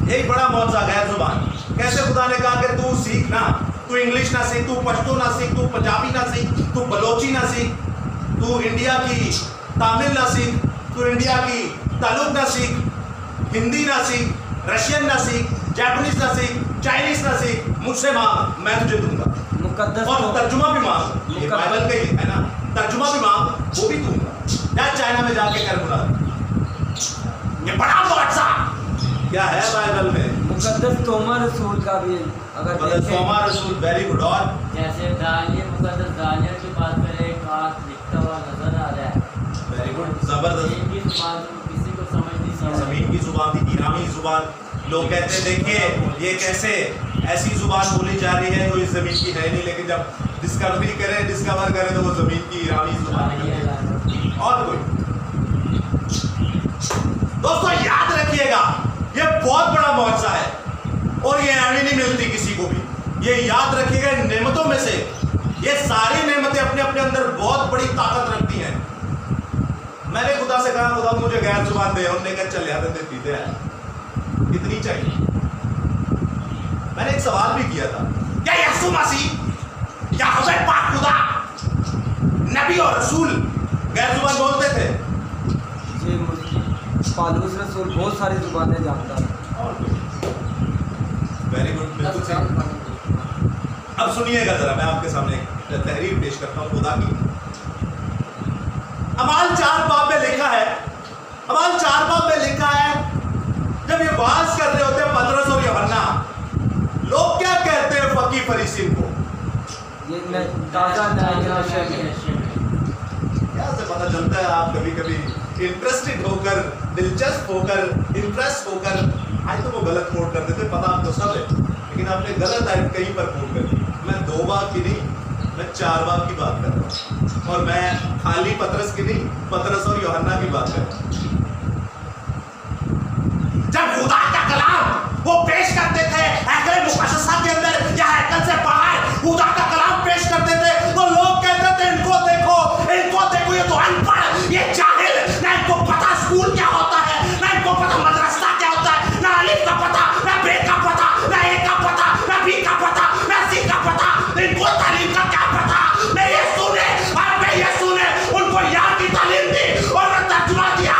एक बड़ा मौजज़ा गैर जुबान। कैसे खुदा ने कहा कि तू सीख ना, तू इंग्लिश ना सीख, तू पश्तो ना सीख, तू पंजाबी ना सीख, तू बलोची ना सीख, तू इंडिया की तमिल ना सीख, तू इंडिया की तेलुगु ना सीख, हिंदी ना सीख, रशियन ना सीख, जापानीज ना सीख, चाइनीज ना सीख, मुझसे मांग मैं तुझे दूंगा। मुकद्दस और तर्जुमा भी मांग, ये बाइबल का ही है ना, तर्जुमा भी मांग वो भी दूंगा। या चाइना में जाके कर बुला। ये बड़ा मौजज़ा क्या है बाइबल में? मुकद्दस तोमा रसूल का भी अगर तोमा रसूल। Very good. और जैसे मुकद्दस दानियल की बात करें, एक हाथ लिखता हुआ नजर आ रहा है। वेरी गुड, जबरदस्त। किसी को समझ नहीं समझ। जमीन की जुबान थी, ईरानी जुबान। लोग कहते हैं देखिए ये कैसे ऐसी जुबान बोली जा रही है जो इस जमीन की है नहीं, लेकिन जब डिस्कवर करें तो वो जमीन की ईरानी जुबान है। और कोई दोस्तों याद रखिएगा ये बहुत बड़ा मौजज़ा है और ये आनी नहीं मिलती किसी को भी। ये याद रखिएगा नेमतों में से ये सारी नेमतें अपने अपने अंदर बहुत बड़ी ताकत रखती हैं। मैंने खुदा से कहा खुदा मुझे गैर जुबान दे, उन्होंने कहा चल यार दे पीते हैं, कितनी चाहिए। मैंने एक सवाल भी किया था, क्या यीशु मसीह या हुज़ैर पाक खुदा नबी और रसूल गैर जुबान बोलते थे? जी, पालूस रसूल बहुत सारी जुबानें जानता है। वेरी गुड, बिल्कुल सही। अब सुनिएगा जरा, मैं आपके सामने एक तहरीर पेश करता हूँ खुदा की। अमाल 4 बाब में लिखा है, जब ये वाज कर रहे होते हैं पतरस और यूहन्ना, लोग क्या कहते हैं फकीह फरीसी को? ये ताजा नशे में। क्या से पता चलता है आप कभी कभी इंटरेस्टेड होकर, दिलचस्प होकर, इम्प्रेस होकर, आज तो वो गलत कोट कर देते, पता आपको सब है, लेकिन आपने गलत आयत कहीं पर कोट कर दी। मैं 2 बाब की नहीं, मैं 4 बाब की बात कर रहा हूँ, और मैं खाली पतरस की नहीं, पतरस और यूहन्ना की बात कर रहा हूँ। जब खुदा का कलाम वो पेश करते थे हैकल मुक़द्दसा के अंदर या हैकल से बाहर खुदा का कलाम पेश करते थे, तो लोग कहते थे इनको देखो, ये तो अनपढ़, ये जाहिल, ना इनको पता स्कूल क्या होता है, ना इनको पता मदरसा क्या होता है, ना अलिफ का पता, ना बे का पता, ना ए का पता, ना बी का पता, ना सी का पता, इनको तालीम का क्या पता। मैं ये सुने उनको याद की तालीम दी और तर्जुमा दिया।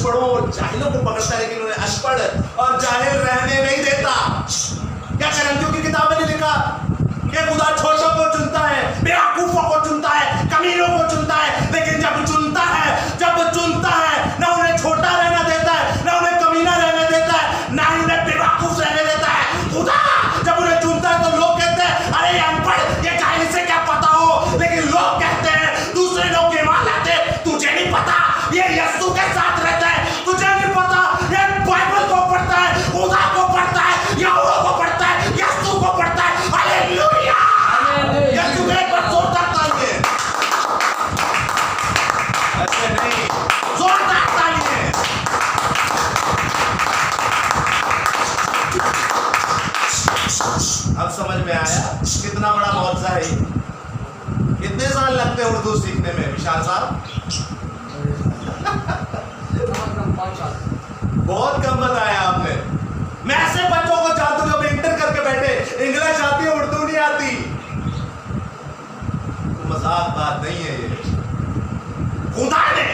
अनपढ़ों और जाहिलों को पकड़ता है, लेकिन उन्हें अनपढ़ और जाहिल रहने नहीं देता। क्या करंतियों की किताब में लिखा कि खुदा छोटों को चुनता है, बेवकूफों को चुनता है, कमीनों को चुनता है, लेकिन जब चुनता है ना उन्हें छोटा रहना देता है, ना उन्हें कमीना रहने देता है, ना ही उन्हें बेवकूफ रहने देता है। खुदा जब उन्हें चुनता है तो लोग कहते हैं अरे अनपढ़, ये जाहिल से क्या पता हो, लेकिन लोग कहते हैं, दूसरे लोग के मान लाते, तुझे नहीं पता ये यीशु के साथ रहता है, तुझे नहीं पता ये बाइबल को पढ़ता है, खुदा को पढ़ता है, यहोवा को पढ़ता है, यीशु को पढ़ता है। हालेलुया! यीशु के एक बार जोरदार तालियां, ऐसे नहीं, जोरदार तालियां। अब समझ में आया कितना बड़ा मौजज़ा है ये। कितने साल लगते हैं उर्दू सीखने में विशाल साहब? बहुत कम बताया आपने। मैं ऐसे बच्चों को जानता हूं जो इंटर करके बैठे, इंग्लिश आती है उर्दू नहीं आती। तो मजाक बात नहीं है ये। खुदा ने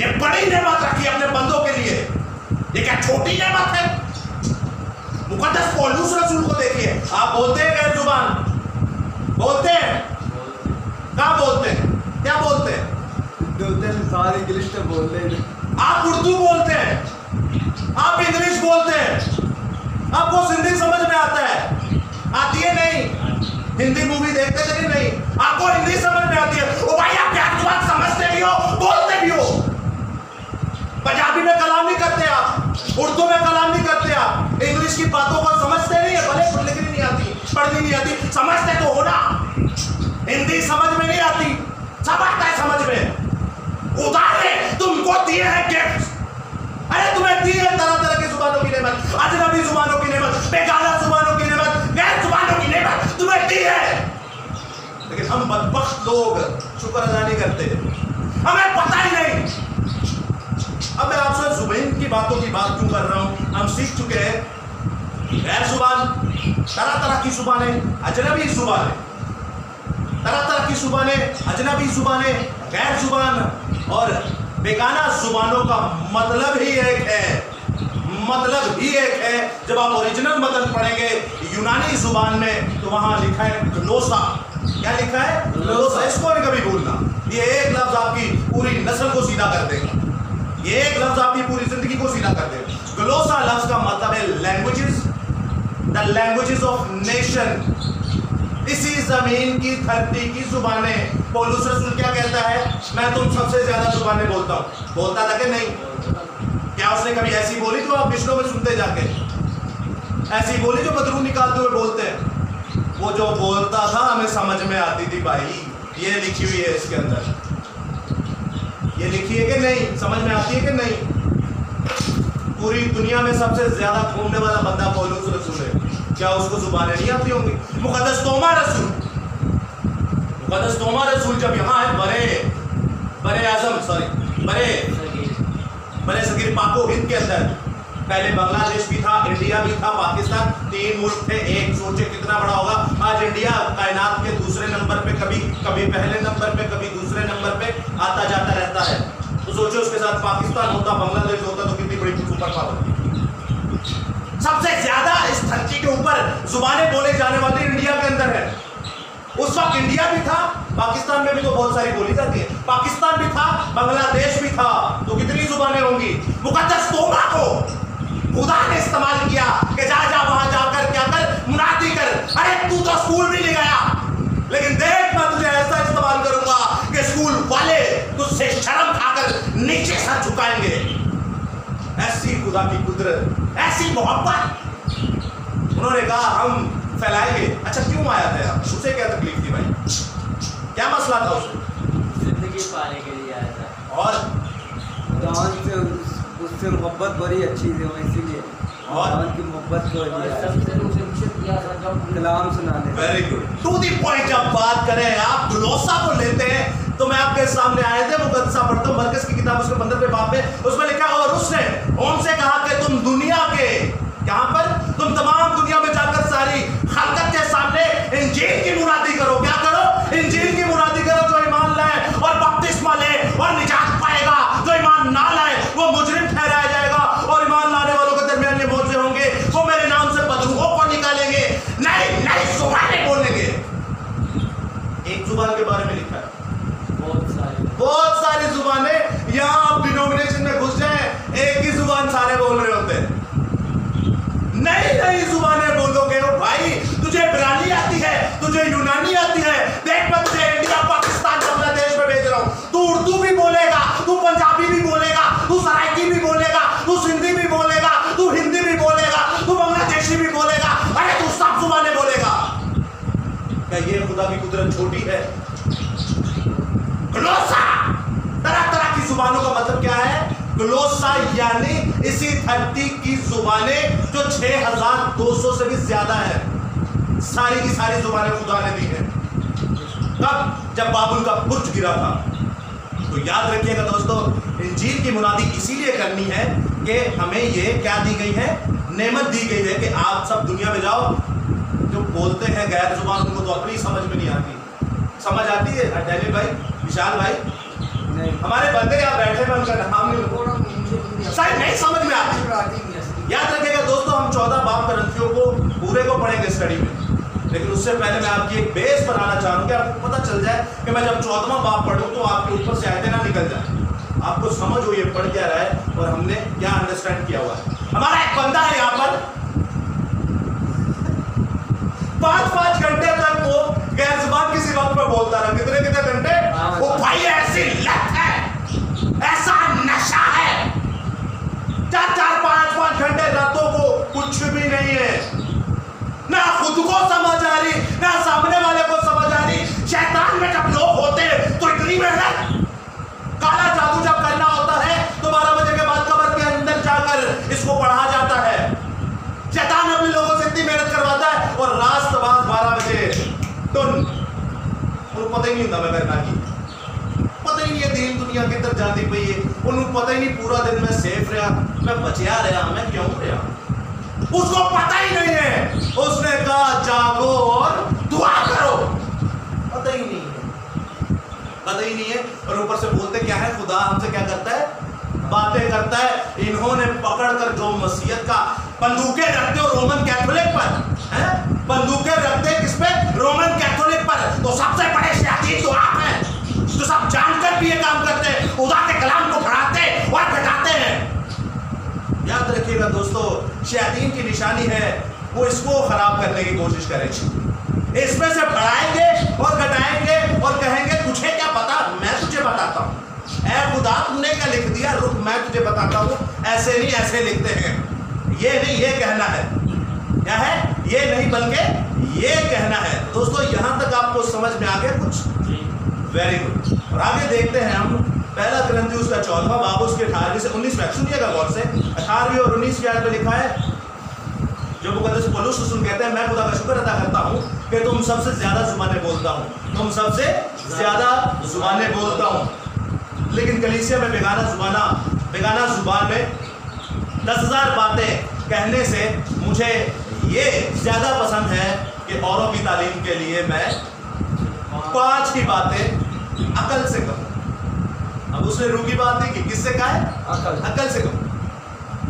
ये बड़ी नेमत रखी अपने बंदों के लिए, ये क्या छोटी नेमत है? मुकद्दस पौलुस रसूल को देखिए, आप बोलते हैं गैर जुबान, बोलते हैं, कहाँ बोलते हैं, क्या बोलते हैं? सारे इंग्लिश में बोलते हैं। आप उर्दू बोलते हैं, आप इंग्लिश बोलते हैं, आपको हिंदी समझ में आता है? आती है नहीं? हिंदी मूवी देखते थे कि नहीं? आपको हिंदी समझ में आती है? ओ भाई आप क्या जुबान समझते भी हो, बोलते भी हो। पंजाबी में कलाम नहीं करते आप, उर्दू में कलाम नहीं करते आप, इंग्लिश की बातों को समझते नहीं है, भले लिखनी नहीं आती, पढ़नी नहीं आती, समझते तो हो ना। हिंदी समझ में नहीं आती, सब आता है समझ में। खुदा ने तुमको दिए हैं गिफ्ट, अरे तुम्हें दी है तरह तरह की जुबानों की नेमत, अजनबी जुबानों की नेमत, बेगाना जुबानों की नेमत, गैर जुबानों की नेमत तुम्हें दी है। लेकिन हम बदबख्त लोग शुक्र अदा नहीं करते, हमें पता ही नहीं। अब मैं आपसे जुबान की बातों की बात क्यों कर रहा हूं? हम सीख चुके हैं गैर जुबान, तरह तरह की जुबानें, अजनबी जुबानें, तरह तरह की जुबानें, अजनबी जुबानें, गैर जुबान और बेगाना जुबानों का मतलब ही एक है, मतलब ही एक है। जब आप ओरिजिनल मतन पढ़ेंगे यूनानी जुबान में तो वहां लिखा है ग्लोसा। क्या लिखा है? ग्लोसा। इसको नहीं कभी भूलना, ये एक लफ्ज आपकी पूरी नस्ल को सीधा कर देगा, ये एक लफ्ज आपकी पूरी जिंदगी को सीधा कर देगा। ग्लोसा लफ्ज का मतलब है languages, the languages of nation, इसी जमीन की धरती की जुबानें। पौलुस रसूल क्या कहता है? मैं तुम सबसे ज्यादा जुबानें बोलता हूं। बोलता था कि नहीं? क्या उसने कभी ऐसी बोली जो आप मिशनों में सुनते जाके, ऐसी बोली जो बदरू निकालते हुए बोलते हैं? वो जो बोलता था हमें समझ में आती थी भाई। ये लिखी हुई है इसके अंदर, ये लिखी है कि नहीं? समझ में आती है कि नहीं? पूरी दुनिया में सबसे ज्यादा घूमने वाला बंदा पौलुस रसूल है। क्या उसको जुबानें नहीं आती होंगी? मुकद्दस तोमा रसूल, मुकद्दस तोमा रसूल जब यहाँ है बड़े सगीर पाको हिंद के अंदर, पहले बांग्लादेश भी था, इंडिया भी था, पाकिस्तान, 3 मुल्क थे। एक सोचे कितना बड़ा होगा। आज इंडिया कायनात के दूसरे नंबर पे, कभी पहले नंबर पे, कभी दूसरे नंबर पे आता जाता रहता है। तो सोचो उसके साथ पाकिस्तान होता, बांग्लादेश होता तो कितनी बड़ी सुपर पावर। सबसे ज्यादा इस धरती के ऊपर जुबानें बोले जाने वाली इंडिया के अंदर है। उस वक्त इंडिया भी था, पाकिस्तान में भी तो बहुत सारी बोली जाती है, पाकिस्तान भी था, बांग्लादेश भी था, तो कितनी जुबानें होंगी? मुकद्दस तोमा को खुदा ने इस्तेमाल किया कि जा वहां जाकर क्या कर, मुनादी कर। अरे तू तो स्कूल भी नहीं गया, लेकिन देख मैं तुझे ऐसा इस्तेमाल करूंगा कि स्कूल वाले तुझसे शर्म खाकर नीचे सर झुकाएंगे। ऐसी खुदा की कुदरत, ऐसी मोहब्बत। उन्होंने कहा हम फैलाएंगे। अच्छा क्यों आया था यार? उसे क्या तकलीफ थी भाई? क्या मसला था उसे? जिंदगी पाने के लिए आया था। और कुरान से उससे मोहब्बत बड़ी अच्छी थी, इसीलिए कुरान की मोहब्बत को कलाम सुनाने। Very good, to the point. जब बात करें आप ग्लोसा को लेते हैं तो मैं आपके सामने आए थे मुकद्दसा पढ़ता हूं, मरकज की किताब उसके 15वें बाब में, उसमें लिखा और उसने उनसे कहा कि तुम दुनिया के, यहाँ पर तुम तमाम दुनिया में जाकर सारी खलकत के सामने इंजील की मुनादी करो। क्या करो? इंजील की मुनादी करो। जो ईमान लाए और बपतिस्मा ले और निजात पाएगा, जो ईमान ना लाए वो तुझे यूनानी आती है, देख मैं तुझे इंडिया, पाकिस्तान, बांग्लादेश में भेज रहा हूं। तू उर्दू भी बोलेगा, तू पंजाबी भी बोलेगा, तू सराइकी भी बोलेगा, तू सिंधी भी बोलेगा, तू हिंदी भी बोलेगा, तू बांग्लादेशी भी बोलेगा, अरे तू सब जुबानें बोलेगा। क्या ये खुदा की कुदरत छोटी है? ग्लोसा, तरह तरह की जुबानों का मतलब क्या है? ग्लोसा यानी इसी धरती की जुबानें जो 6200 से भी ज्यादा है, सारी की सारी जुबानें खुदा ने दी हैं। तब जब बाबुल का बुर्ज गिरा था। तो याद रखिएगा दोस्तों, इंजील की मुनादी इसीलिए करनी है कि हमें ये क्या दी गई है, नेमत दी गई है कि आप सब दुनिया में जाओ। जो बोलते हैं गैर जुबान, उनको तो अपनी समझ में नहीं आती। समझ आती है डैनियल भाई, विशाल भाई? नहीं। हमारे बंदे यहाँ बैठे हैं, उनका नाम शायद नहीं समझ में आती। याद रखिएगा दोस्तों, हम 14 बाब करंथियों को पूरे को पढ़ेंगे स्टडी में, लेकिन उससे पहले मैं आपकी एक बेस बनाना चाहूंगा, आपको पता चल जाए कि मैं जब 14वां बाब पढ़ूं तो आपके ऊपर से आयतें ना निकल जाए, आपको समझ हो ये पढ़ क्या रहा है और हमने क्या अंडरस्टैंड किया हुआ है। हमारा एक बंदा है यहाँ पर 5-5 घंटे तक वो गैर जुबान किसी वक्त में बोलता रहा। कितने घंटे? वो भाई ऐसी लत है, ऐसा नशा है, 4-4, 5-5 घंटे रातों को कुछ भी नहीं है, ना खुद को समझ आ रही, ना सामने वाले को समझ आ रही। शैतान में जब लोग होते हैं तो इतनी मेहनत, काला जादू जब करना होता है तो 12 बजे के बाद कब्र के अंदर जाकर इसको पढ़ा जाता है। शैतान अपने लोगों से इतनी मेहनत करवाता है और रात बाद 12 बजे उनको पता ही नहीं होता मैं करना की, पता ही नहीं है दीन दुनिया की तरफ जाती पई है, उनको पता ही नहीं पूरा दिन मैं सेफ रहा, मैं बचिया रहा, मैं क्यों रहा, उसको पता ही नहीं है। उसने कहा जागो और दुआ करो, पता ही नहीं है, पता ही नहीं है। और ऊपर से बोलते क्या है, खुदा हमसे क्या करता है, बातें करता है। इन्होंने पकड़कर जो मसीहत का बंदूकें रखते हो रोमन कैथोलिक पर, हैं? बंदूकें रखते किस पे? रोमन कैथोलिक पर। तो सबसे बड़े शैतान तो आप हैं, जो सब जानकर भी ये काम करते हैं, खुदा के कलाम को पढ़ाते और घटाते हैं। याद रखिएगा दोस्तों, शैतान की निशानी है वो इसको खराब करने की कोशिश करेगी। इसमें से बढ़ाएंगे और घटाएंगे और कहेंगे तुझे क्या पता, मैं तुझे बताता हूँ। ऐ खुदा तुमने क्या लिख दिया, रुक मैं तुझे बताता हूँ। ऐसे नहीं, ऐसे लिखते हैं। ये नहीं, ये कहना है, क्या है, ये नहीं बल्कि ये कहना है। दोस्तों यहाँ तक आपको समझ में आ गया कुछ? Very good. और आगे देखते हैं हम पहला करंथियुस का 14वां बाब उसके 18 से 19 में, सुनिएगा गौर से, 18वीं और 19वीं आयत में लिखा है, जो मुकद्दस पौलुस रसूल कहते हैं, मैं खुदा का शुक्र अदा करता हूँ कि तुम सबसे ज्यादा जुबानें बोलता हूँ, तुम सबसे ज्यादा जुबानें बोलता हूँ, लेकिन कलीसिया में बेगाना जुबान में 10,000 बातें कहने से मुझे ये ज्यादा पसंद है कि औरों की तालीम के लिए मैं 5 ही बातें अकल से कहूँ। अब उसने रूह की बात नहीं की, किससे कहा है? अकल से कहूँ।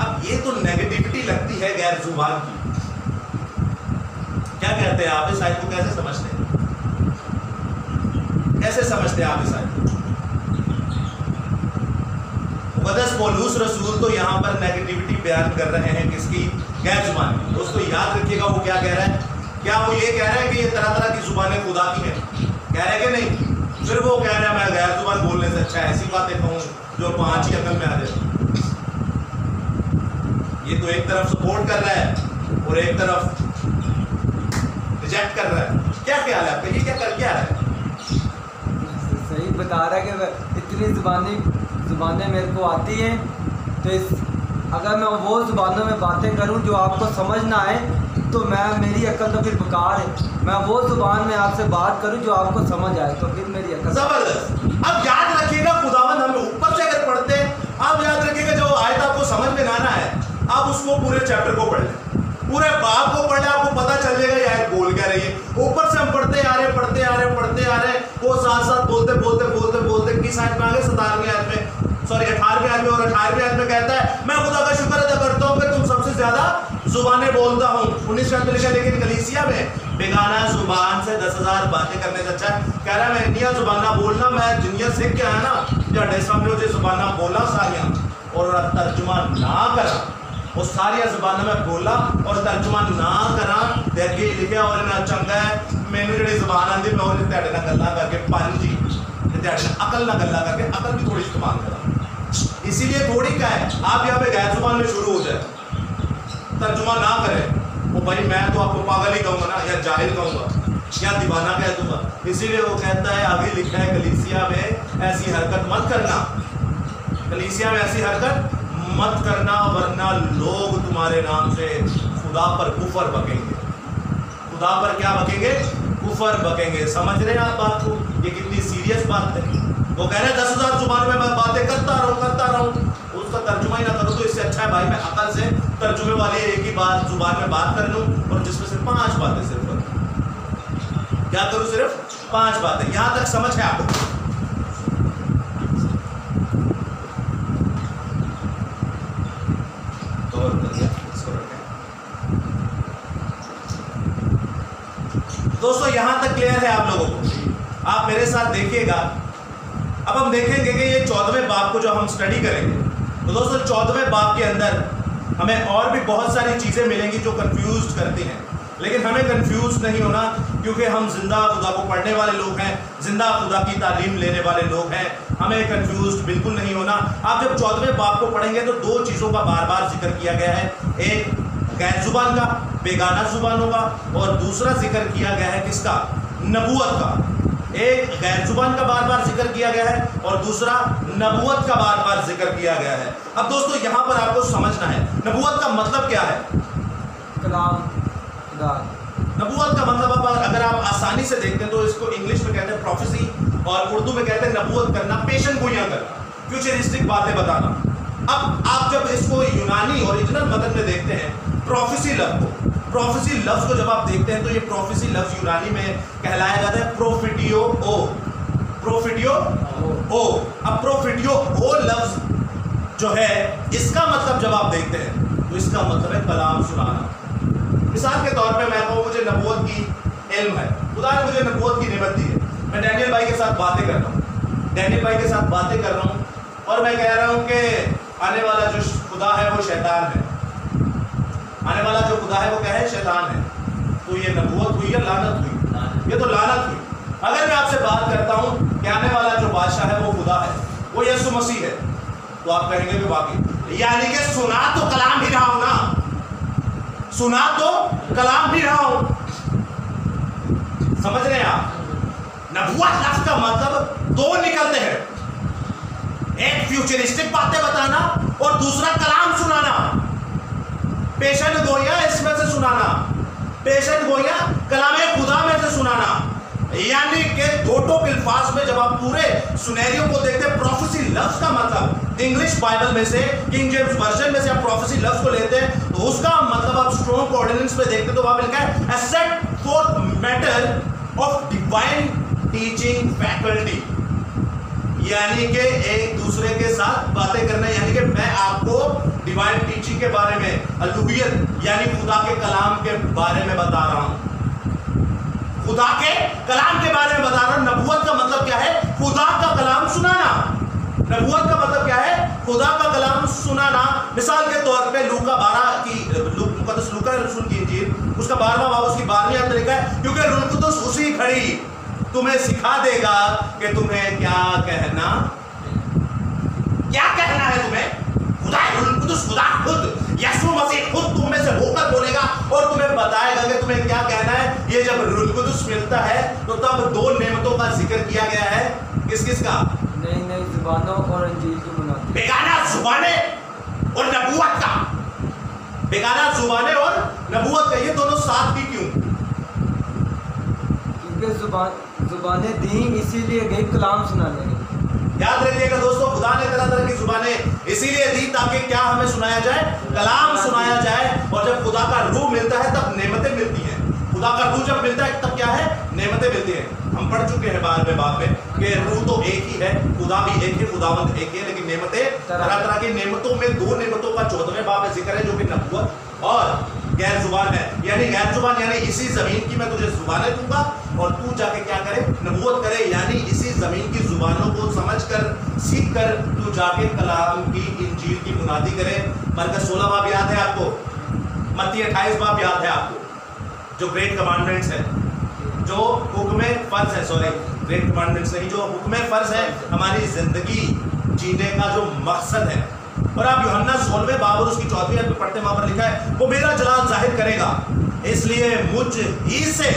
अब ये तो नेगेटिविटी लगती है गैर जुबान की। क्या कहते हैं आप इस आयत को, कैसे समझते हैं, कैसे समझते हैं आप इस आयत को? मुकद्दस पौलुस रसूल तो यहाँ पर नेगेटिविटी बयान कर रहे हैं किसकी? गैर जुबान की। दोस्तों याद रखिएगा वो क्या कह रहा है, क्या वो ये कह रहा है कि ये तरह तरह की जुबानें खुदा की हैं? कह रहे हैं कि नहीं? फिर वो कह रहा है मैं गैर जुबान बोलने से अच्छा ऐसी बातें कहूँ जो 5 ही अकल में आ जाए। ये तो एक तरफ सपोर्ट कर रहा है और एक तरफ रिजेक्ट कर रहा है। क्या ख्याल है आपका, ये क्या कर क्या है? सही बता रहा है कि इतनी जुबानें मेरे को आती हैं, तो अगर मैं वो जुबानों में बातें करूं जो आपको समझ ना आए तो मेरी अकल तो फिर बेकार है। मैं वो जुबान में आपसे बात करूं जो आपको समझ आए तो फिर मेरी अकल। जबरदस्त। अब याद रखिएगा खुदावंद हमें ऊपर से अगर पढ़ते हैं, अब याद रखिएगा जो आयत आपको समझ में ना आए, आप उसको पूरे चैप्टर को पढ़ लें, पूरे बाब को पढ़ ले, आपको पता चल जाएगा ये आयत बोल क्या रही है। ऊपर से हम पढ़ते आ रहे वो साथ साथ बोलते किस आयत में आ गए? 17वीं आयत में, सॉरी 18वीं आयत में। और 18वीं आयत में कहता है मैं खुदा का शुक्र अदा करता हूँ कि तुम सबसे ज्यादा जुबानें बोलता हूँ। 19 आयत में लिखा, लेकिन कलीसिया में बेगाना जुबान से 10,000 बातें करने से अच्छा है। कह रहा है मैं इतनी जुबाना बोलना, मैं दुनिया सीख के आया ना, जो जो जुबाना बोला सारिया और तर्जुमा ना करा, वो सारिया जुबाना में बोला और तर्जुमा ना करा। देखिए लिखे और इन्हें चंगा है मैंने जी जबान आती मैं और गल्ला करके पंज ही अकल ना गल्ला करके अकल भी थोड़ी इस्तेमाल करा। इसीलिए थोड़ी क्या है आप यहाँ पे गैर जुबान में शुरू हो जाए, तर्जुमा ना करें, वो भाई मैं तो आपको पागल ही कहूँगा ना, या जाहिल कहूँगा, या दीवाना कह दूंगा। इसीलिए वो कहता है, आगे लिखा है कलीसिया में ऐसी हरकत मत करना, कलीसिया में ऐसी हरकत मत करना, वरना लोग तुम्हारे नाम से खुदा पर कुफर बकेंगे। खुदा पर क्या बकेंगे? कुफर बकेंगे। समझ रहे हैं आप बात को? ये कितनी सीरियस बात है। वो कह रहे हैं 10,000 जुबान में मैं बातें करता रहूं, उसका तर्जुमा ही ना करो तो इससे अच्छा है भाई मैं अकल से तर्जुमे वाली एक ही बात जुबान में बात कर लूं, और जिसमें से 5 बातें सिर्फ करूं। क्या करूं? सिर्फ 5 बातें। यहां तक समझ है आपको? दोस्तों यहां तक क्लियर है आप लोगों को? आप मेरे साथ देखिएगा। अब हम देखेंगे कि ये 14वें बाब को जो हम स्टडी करेंगे, तो दोस्तों 14वें बाब के अंदर हमें और भी बहुत सारी चीजें मिलेंगी जो कंफ्यूज करती हैं, लेकिन हमें कंफ्यूज नहीं होना, क्योंकि हम जिंदा खुदा को पढ़ने वाले लोग हैं, जिंदा खुदा की तालीम लेने वाले लोग हैं। हमें कंफ्यूज बिल्कुल नहीं होना। आप जब 14वें बाब को पढ़ेंगे तो 2 चीजों का बार बार जिक्र किया गया है, एक गैर जुबान का, बेगाना जुबानों का, और दूसरा जिक्र किया गया है किसका? नबूवत का। एक गैर जुबान का बार बार जिक्र किया गया है और दूसरा नबूवत का बार बार जिक्र किया गया है। अब दोस्तों यहां पर आपको समझना है नबूवत का मतलब क्या है। कलाम खुदा। नबूवत का मतलब अब अगर आप आसानी से देखते हैं तो इसको इंग्लिश में कहते हैं प्रोफेसी, और उर्दू में कहते हैं नबूवत करना, पेशन गोइयां करना, फ्यूचरिस्टिक बातें बताना। अब आप जब इसको यूनानी ओरिजिनल मतन में देखते हैं प्रोफेसी लफ्ज को, प्रोफेसी लफ्ज को जब आप देखते हैं तो ये प्रोफेसी लफ्ज यूनानी में कहलाया जाता है प्रोफिटियो ओ। प्रोफिटियो ओ। अब प्रोफिटियो ओ लफ्ज जो है इसका मतलब जब आप देखते हैं तो इसका मतलब है कलाम सुनाना। मिसाल के तौर पे मैं कहूँ मुझे नबूवत की इल्म है, खुदा ने मुझे नबूवत की नेमत दी है, मैं डैनियल भाई के साथ बातें कर रहा हूँ, डैनियल भाई के साथ बातें कर रहा हूँ और मैं कह रहा हूँ कि आने वाला जो खुदा है वो शैतान है, आने वाला जो खुदा है वो क्या है? शैतान है। तो ये नबूवत हुई या लानत हुई? ये तो लानत हुई। अगर मैं आपसे बात करता हूँ कि आने वाला जो बादशाह है वो खुदा है, वो यीशु मसीह है, तो आप कहेंगे कि वाकई, यानी कि सुना तो कलाम भी रहा हूं ना, सुना तो कलाम भी रहा हूं। समझ रहे हैं आप? नबूवत लफ्ज का मतलब 2 निकलते हैं, एक फ्यूचरिस्टिक बातें बताना और दूसरा कलाम सुनाना। पेशन गोया इसमें से सुनाना, पेशन गोया कलामे खुदा में से सुनाना, यानी कि 2 अल्फाज में जब आप पूरे सुनेरियो को देखते हैं, प्रोफेसी लफ्ज का मतलब इंग्लिश बाइबल में से, किंग जेम्स वर्जन में से आप प्रोफेसी लफ्ज को लेते हैं तो उसका मतलब आप स्ट्रॉन्ग कोऑर्डिनेट्स में देखते हैं तो वहां लिखा है a set fourth matter of divine teaching faculty, यानी कि एक दूसरे के साथ बातें करना, यानी कि मैं आपको डिवाइन टीचिंग के बारे में, अलूहियत यानी खुदा के कलाम के बारे में बता रहा हूं, खुदा के कलाम के बारे में बता रहा हूं। नबूवत का मतलब क्या है? खुदा का कलाम सुनाना। नबूवत का मतलब क्या है? खुदा का कलाम सुनाना। मिसाल के तौर पे लूका 12 की लूका रसूल की इंजील उसका 12वां बाब उसकी 12वीं आयत में लिखा है, क्योंकि रूह कुदुस उसी घड़ी तुम्हें सिखा देगा कि तुम्हें क्या कहना है। तुम्हें खुदा खुद यीशु मसीह खुद तुम में से होकर बोलेगा और तुम्हें बताएगा कि तुम्हें क्या कहना है। ये जब रूह कुदुस मिलता है तो तब 2 नेमतों का जिक्र किया गया है, किस किस का? नई जुबानों और इंजील की मुनादी, बेगाना जुबाने और नबूवत का। बेगाना जुबाने और नबूवत का, ये दोनों साथ भी क्यों? क्योंकि जुबानें दी इसीलिए गई कलाम सुनाने के। याद रखिएगा दोस्तों, खुदा ने तरह तरह की जुबानें इसीलिए दी ताकि क्या हमें सुनाया जाए? कलाम सुनाया जाए। और जब खुदा का रूह मिलता है तब नेमतें मिलती हैं। खुदा का रूह जब मिलता है तब क्या है? नेमतें मिलती हैं। हम पढ़ चुके हैं बारहवें बाब में कि रूह तो एक ही है, खुदा भी एक है, खुदावंद एक ही है, लेकिन नेमतें तरह तरह की नेमतों में 2 नेमतों का 14वें बाब में जिक्र है जो कि नबूवत और गैर जुबान है। यानी गैर जुबान यानी इसी जमीन की मैं तुझे जुबानें दूंगा और तू जाके क्या करे? नबूवत करे, यानी इसी जमीन की जुबानों को समझकर सीख कर तू जाके कलाम की इंजील की मुनादी करे। मरकज 16 बाब याद है आपको, मत्ती 28 बाब याद है आपको, जो ग्रेट कमांडमेंट्स है, जो सॉरी ग्रेट कमांडमेंट्स नहीं, जो हुक्म फर्ज है हमारी जिंदगी जीने का जो मकसद है। और आप यूहन्ना 16वें बाब और उसकी 4वीं आयत में पढ़ते, वहां पर लिखा है वो मेरा जलाल जाहिर करेगा, इसलिए मुझ ही से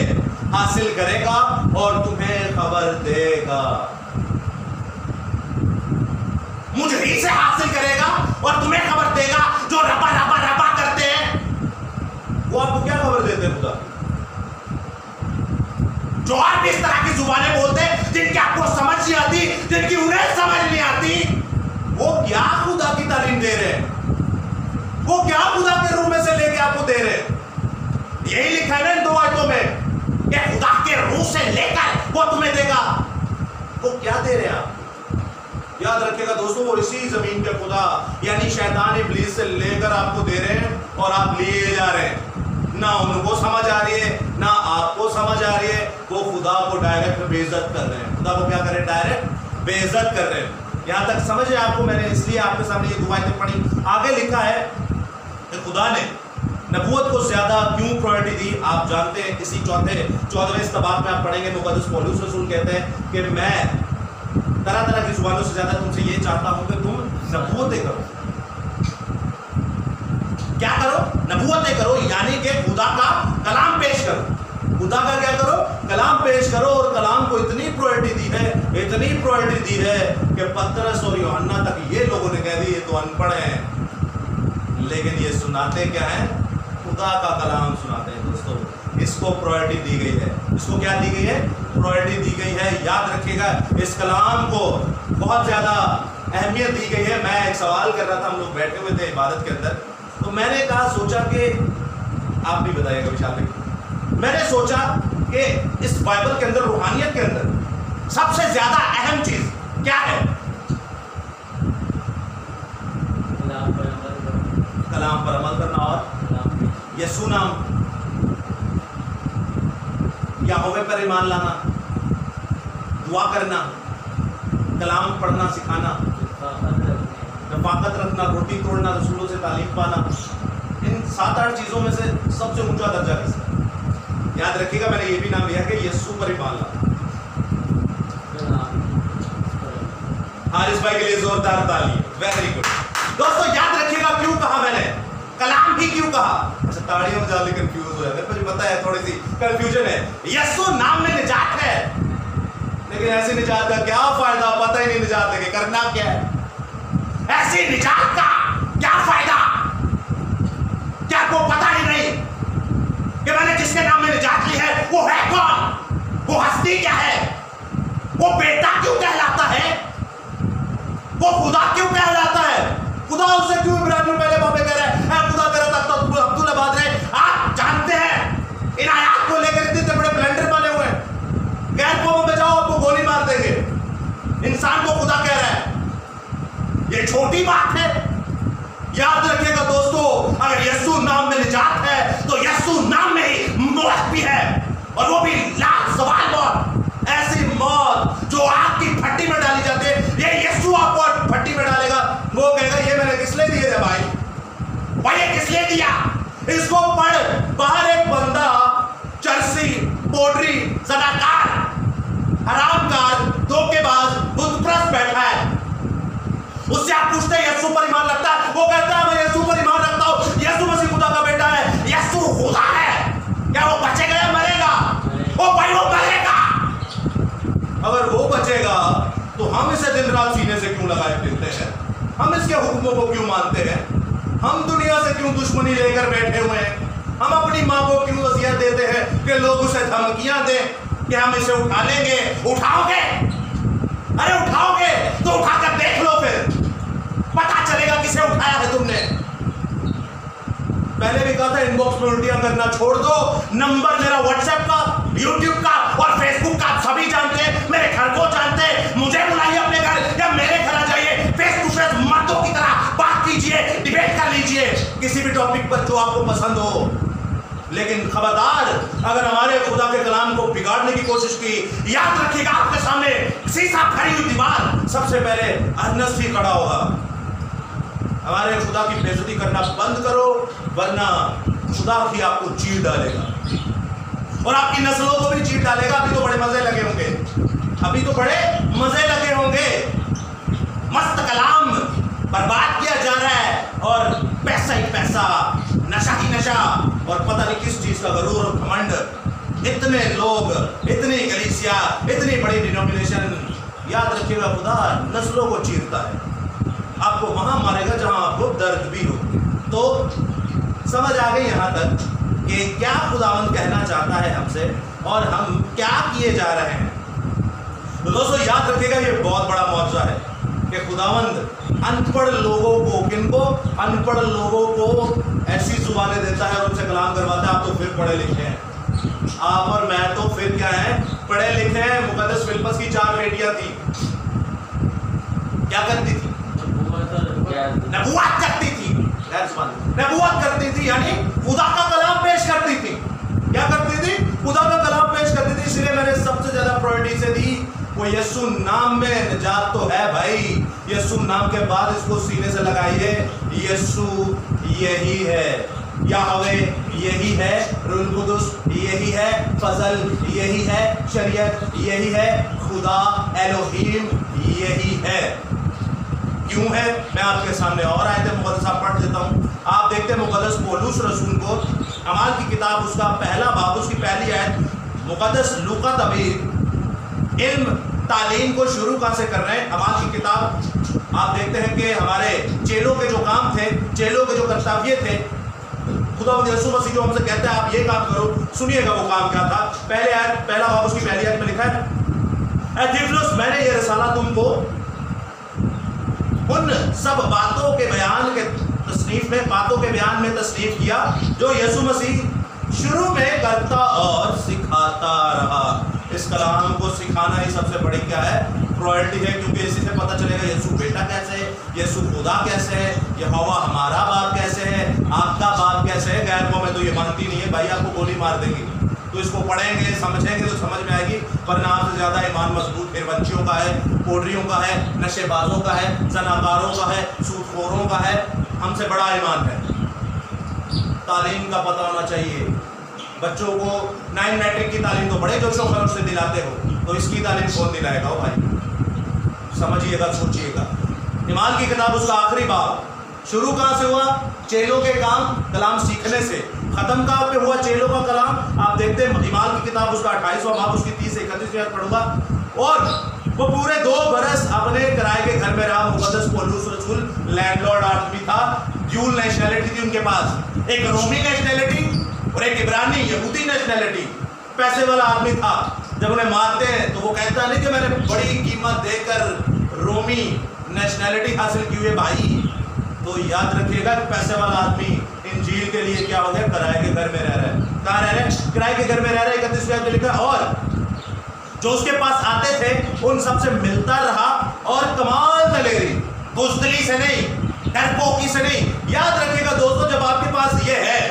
हासिल करेगा और तुम्हें खबर देगा। मुझ ही से हासिल करेगा और तुम्हें खबर देगा। जो रबा रबा रबा करते हैं वो आपको क्या खबर देते हैं? खुदा जो और भी इस तरह की जुबानें बोलते हैं जिनकी आपको समझ नहीं आती, जिनकी उन्हें समझ नहीं आती, वो क्या खुदा की तालीम दे रहे हैं? वो क्या खुदा के रूह में से लेके आपको दे रहे हैं? यही लिखा है ना इन 2 आयतों में कि खुदा के रूह से लेकर वो तुम्हें देगा। वो क्या दे रहे हैं आप? याद रखिएगा दोस्तों, वो इसी जमीन के खुदा यानी शैतान इब्लीस से लेकर आपको दे रहे हैं और आप लिए जा रहे हैं। ना उनको समझ आ रही है ना आपको समझ आ रही है। वो खुदा को डायरेक्ट बेइज्जत कर रहे हैं। खुदा को क्या कर रहे हैं? डायरेक्ट बेइज्जत कर रहे हैं। यहां तक समझ है आपको? मैंने इसलिए आपके सामने ये दुआएं पढ़ी। आगे लिखा है कि खुदा ने नबूवत को ज्यादा क्यों प्रायोरिटी दी? आप जानते हैं, इसी 14वें इस्तबाक में आप पढ़ेंगे, मुक़द्दस पौलुस रसूल कहते हैं कि मैं तरह तरह की जुबानों से ज्यादा तुमसे ये चाहता हूं कि तुम नबूवतें करो। क्या करो? नबूवतें करो, यानी कि खुदा का कलाम पेश करो। खुदा का क्या करो? कलाम पेश करो। और कलाम को इतनी प्रायोरिटी दी है, इतनी प्रायोरिटी दी है कि पतरस और यूहन्ना तक ये लोगों ने कह दी ये तो अनपढ़ हैं, लेकिन ये सुनाते क्या है? खुदा का कलाम सुनाते हैं। दोस्तों, इसको प्रायोरिटी दी गई है। इसको क्या दी गई है? प्रायोरिटी दी गई है। याद रखिएगा, इस कलाम को बहुत ज्यादा अहमियत दी गई है। मैं एक सवाल कर रहा था, हम लोग बैठे हुए थे इबादत के अंदर, तो मैंने कहा, सोचा कि आप भी बताइएगा विशाल भाई, मैंने सोचा कि इस बाइबल के अंदर, रूहानियत के अंदर सबसे ज्यादा अहम चीज क्या है? कलाम पर अमल करना और यीशु नाम यहोवे पर ईमान लाना, दुआ करना, कलाम पढ़ना सिखाना, रफ़ाकत रखना, रोटी तोड़ना, रसूलों से तालीम पाना। इन 7-8 चीजों में से सबसे ऊंचा दर्जा किसका? याद रखिएगा, मैंने ये भी नाम लिया कि यीशु पर ईमान लाना। हारिस भाई के लिए जोरदार ताली, वेरी गुड। दोस्तों याद रखिएगा, क्यों कहा मैंने कलाम भी क्यों कहा? अच्छा, ताड़ियों में जाने कंफ्यूज हो जाते हैं, मुझे पता है थोड़ी सी कंफ्यूजन है। यीशु नाम में निजात है, लेकिन ऐसी निजात का क्या फायदा? पता ही नहीं निजात लेके करना क्या है। ऐसी निजात का क्या फायदा? क्या आपको पता ही नहीं कि मैंने जिसके नाम में निजात ली है वो है कौन? वो हस्ती क्या है? वो बेटा क्यों कहलाता है? वो खुदा क्यों कहलाता है? खुदा उसे क्यों इब्राहिम पहले बाबे कह रहा है खुदा तेरा तख्त अब्दुल आबाद रहे? आप जानते हैं इन आयात को लेकर इतने बड़े ब्लंडर बने हुए हैं। गैर कौम में जाओ, आपको गोली मार देंगे। इंसान को खुदा कह रहा है, ये छोटी बात है। याद रखिएगा दोस्तों, अगर यीशु नाम में निजात है तो यीशु नाम में ही मौत भी है, और वो भी लाजवाब मौत। ऐसी मौत जो आग की भट्टी में डाली जाती है, ये यीशु आपको भट्टी में डालेगा। वो कहेगा ये मैंने किस लिए दिए थे भाई ये किस लिए दिया? इसको पढ़। बाहर एक बंदा चरसी, पोड्री, जनाकार, हरामकार, धोखेबाज, बुतप्रस्त बैठा है। उससे आप पूछते हैं यीशु पर ईमान रखता है? वो कहता है मैं यीशु पर ईमान रखता हूं, यीशु मसीह खुदा का बेटा है, यीशु खुदा है। क्या वो बचेगा या मरेगा? वो भाई वो मरेगा। अगर वो बचेगा तो हम इसे दिन रात सीने से क्यों लगाए फिरते हैं? हम इसके हुक्मों को क्यों मानते हैं? हम दुनिया से क्यों दुश्मनी लेकर बैठे हुए हैं? हम अपनी माँ को क्यों वसीयत देते हैं कि लोग उसे धमकियां दें कि हम इसे उठा लेंगे? उठाओगे? अरे उठाओगे तो उठाकर देख लो, फिर पता चलेगा किसे उठाया है तुमने। पहले भी कहा था इनबॉक्स में उल्टियां करना छोड़ दो। नंबर मेरा व्हाट्सएप का, यूट्यूब का और फेसबुक का, आप सभी जानते हैं, मेरे घर को जानते हैं। मुझे बुलाइए अपने घर या मेरे घर आ जाइए, फेस टू फेस मर्दों की तरह बात कीजिए, डिबेट कर लीजिए किसी भी टॉपिक पर जो आपको पसंद हो। लेकिन खबरदार, अगर हमारे खुदा के कलाम को बिगाड़ने की कोशिश की, याद रखिएगा आपके सामने शीशा खड़ी हुई दीवार सबसे पहले अनस ही खड़ा होगा। हमारे खुदा की बेइज्जती करना बंद करो, वरना खुदा ही आपको चीर डालेगा और आपकी नस्लों को भी चीर डालेगा। अभी तो बड़े मजे लगे होंगे। अभी तो बड़े मजे लगे होंगे, मस्त कलाम बर्बाद किया जा रहा है और पैसा ही पैसा, नशा ही नशा और पता नहीं किस चीज का गरूर और घमंड। इतने लोग, इतनी कलीसिया, इतनी बड़ी डिनोमिनेशन। याद रखिएगा, खुदा नस्लों को चीरता है, आपको वहां मारेगा जहां आपको दर्द भी हो। तो समझ आ गई यहां तक कि क्या खुदावंद कहना चाहता है हमसे और हम क्या किए जा रहे हैं। तो दोस्तों याद रखिएगा, ये बहुत बड़ा मौजूदा है कि खुदावंद अनपढ़ लोगों को, किनको? अनपढ़ लोगों को ऐसी जुबानें देता है और उनसे कलाम करवाता है। आप तो फिर पढ़े लिखे हैं, आप और मैं तो फिर क्या है, पढ़े लिखे हैं। मुकद्दस फिलिप्पस की 4 बेटियां थी, क्या करती थी? नबूवत करती थी, नबूवत करती थी, यानी खुदा का कलाम पेश करती थी। क्या करती थी? खुदा का कलाम पेश करती थी। इसलिए मैंने सबसे ज्यादा प्रायोरिटी से दी वो यीशु नाम में निजात तो है भाई। यीशु नाम के बाद इसको सीने से लगाइए, यीशु यही है, याहवे यही है, रूह कुदुस यही है, फजल यही है, शरीयत यही है, खुदा एलोहीम यही है। क्यों है? मैं आपके सामने और आयत मुकद्दस पढ़ देता हूँ। आप देखते हैं मुकद्दस पौलुस रसूल को अमाल की किताब उसका पहला बाब उसकी पहली आयत, मुकद्दस लूका तबीर इल्म तालीम को शुरू कहाँ से कर रहे हैं? अमाल की किताब आप देखते हैं कि हमारे चेलों के जो काम थे, चेलों के जो कर्तव्य थे, खुदा यीशु मसीह जो हमसे कहता है आप ये काम करो, सुनिएगा वो काम क्या था। पहले आयत, पहला बाब उसकी पहली आयत में लिखा है, थियोफिलुस मैंने ये रिसाला तुमको उन सब बातों के बयान के तसनीफ में, बातों के बयान में तसनीफ किया जो यीशु मसीह शुरू में करता और सिखाता रहा। इस कलाम को सिखाना ही सबसे बड़ी क्या है? प्रायोरिटी है, क्योंकि इसी से पता चलेगा यीशु बेटा कैसे है, यीशु खुदा कैसे है, यहोवा हमारा बाप कैसे है, आपका बाप कैसे है। गैर कौमें तो ये मानती नहीं है भाई, आपको गोली मार देंगी। तो इसको पढ़ेंगे, समझेंगे तो समझ में आएगी, वरना आपसे ज़्यादा ईमान मजबूत फिरवंचियों का है, पोडरियों का है, नशेबाजों का है, जनाकारों का है, सूदखोरों का है, हमसे बड़ा ईमान है। तालीम का पता होना चाहिए। बच्चों को 9 मैट्रिक की तालीम तो बड़े जोशो खरोश से दिलाते हो, तो इसकी तालीम कौन दिलाएगा? हो भाई, समझिएगा, सोचिएगा। ईमान की किताब उसका आखिरी बाब शुरू कहाँ से हुआ? चेलों के काम कलाम सीखने से। खत्म कहाँ पे हुआ चेलों का कलाम? आप देखते हैं ईमान की किताब उसका 28वां बाब उसकी 30 से 31 आयत पढ़ूंगा। और वो पूरे 2 बरस अपने किराए के घर में रहा। मुकद्दस पौलुस रसूल लैंडलॉर्ड आदमी था, ड्यूल नेशनैलिटी थी उनके पास, एक रोमी नेशनैलिटी और एक इब्रानी यहूदी नेशनैलिटी। पैसे वाला आदमी था। जब उन्हें मारते हैं तो वो कहता नहीं कि मैंने बड़ी कीमत देकर रोमी नेशनैलिटी हासिल की हुई है भाई। तो याद रखिएगा कि पैसे वाला आदमी इंजील के लिए क्या हो गया? किराए के घर में रह रहा है। कहाँ रह रहे हैं? किराए के घर में रह रहे हैं। 31 में लिखा है, और जो उसके पास आते थे उन सबसे मिलता रहा और कमाल दलेरी, बुज़दिली से नहीं, डरपोकी से नहीं। याद रखिएगा दोस्तों, जब आपके पास ये है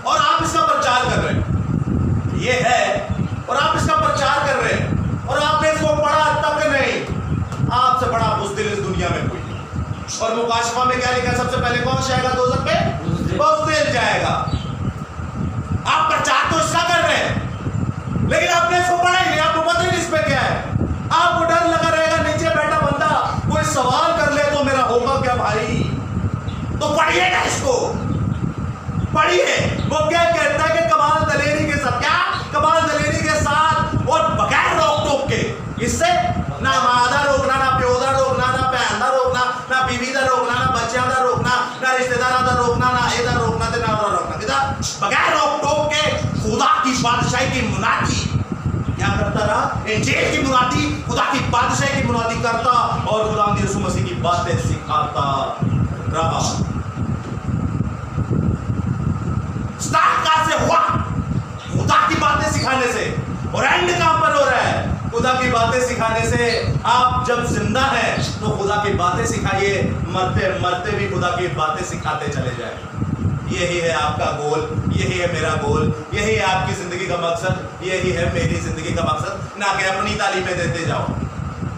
और आप इसका प्रचार कर रहे हैं, ये है और आप इसका प्रचार कर रहे हैं और आपने इसको पढ़ा तक नहीं, आपसे बड़ा बुज़दिल इस दुनिया में कोई। और मुकाशफा में क्या लिखा है? सबसे पहले कौन जाएगा दोज़ख में? बुज़दिल जाएगा। आप प्रचार तो इसका कर रहे हैं, लेकिन आपने इसको पढ़ा ही नहीं, आपको पता ही नहीं इस पे क्या है। आपको डर लगा रहेगा, नीचे बैठा बंदा कोई सवाल कर ले तो मेरा होगा क्या भाई? तो पढ़िए ना इसको, पढ़िए। वो क्या कहता है कि कमाल दलेरी के साथ, क्या कमाल दलेरी के साथ और बगैर रोक टोक के, इससे ना मादा रोकना, ना प्योदा रोकना, ना भैन दा रोकना, ना बीवी दा रोकना, ना बच्चों दा रोकना, ना रिश्तेदार दा रोकना, ना एदा रोकना ते ना रोकना, किदा बगैर रोक टोक के खुदा की बादशाही की मुनादी क्या करता रहा? इंजील की मुनादी, खुदा की बादशाही की मुनादी करता और खुदा यीशु मसीह की बातें सिखाता रहा। स्टार्ट कहाँ से हुआ? खुदा की बातें सिखाने से। और एंड कहां पर हो रहा है? खुदा की बातें सिखाने से। आप जब जिंदा हैं तो खुदा की बातें सिखाइए, मरते मरते भी खुदा की बातें सिखाते चले जाए। यही है आपका गोल, यही है मेरा गोल, यही है आपकी जिंदगी का मकसद, यही है मेरी जिंदगी का मकसद। ना कि अपनी तालीमें देते जाओ,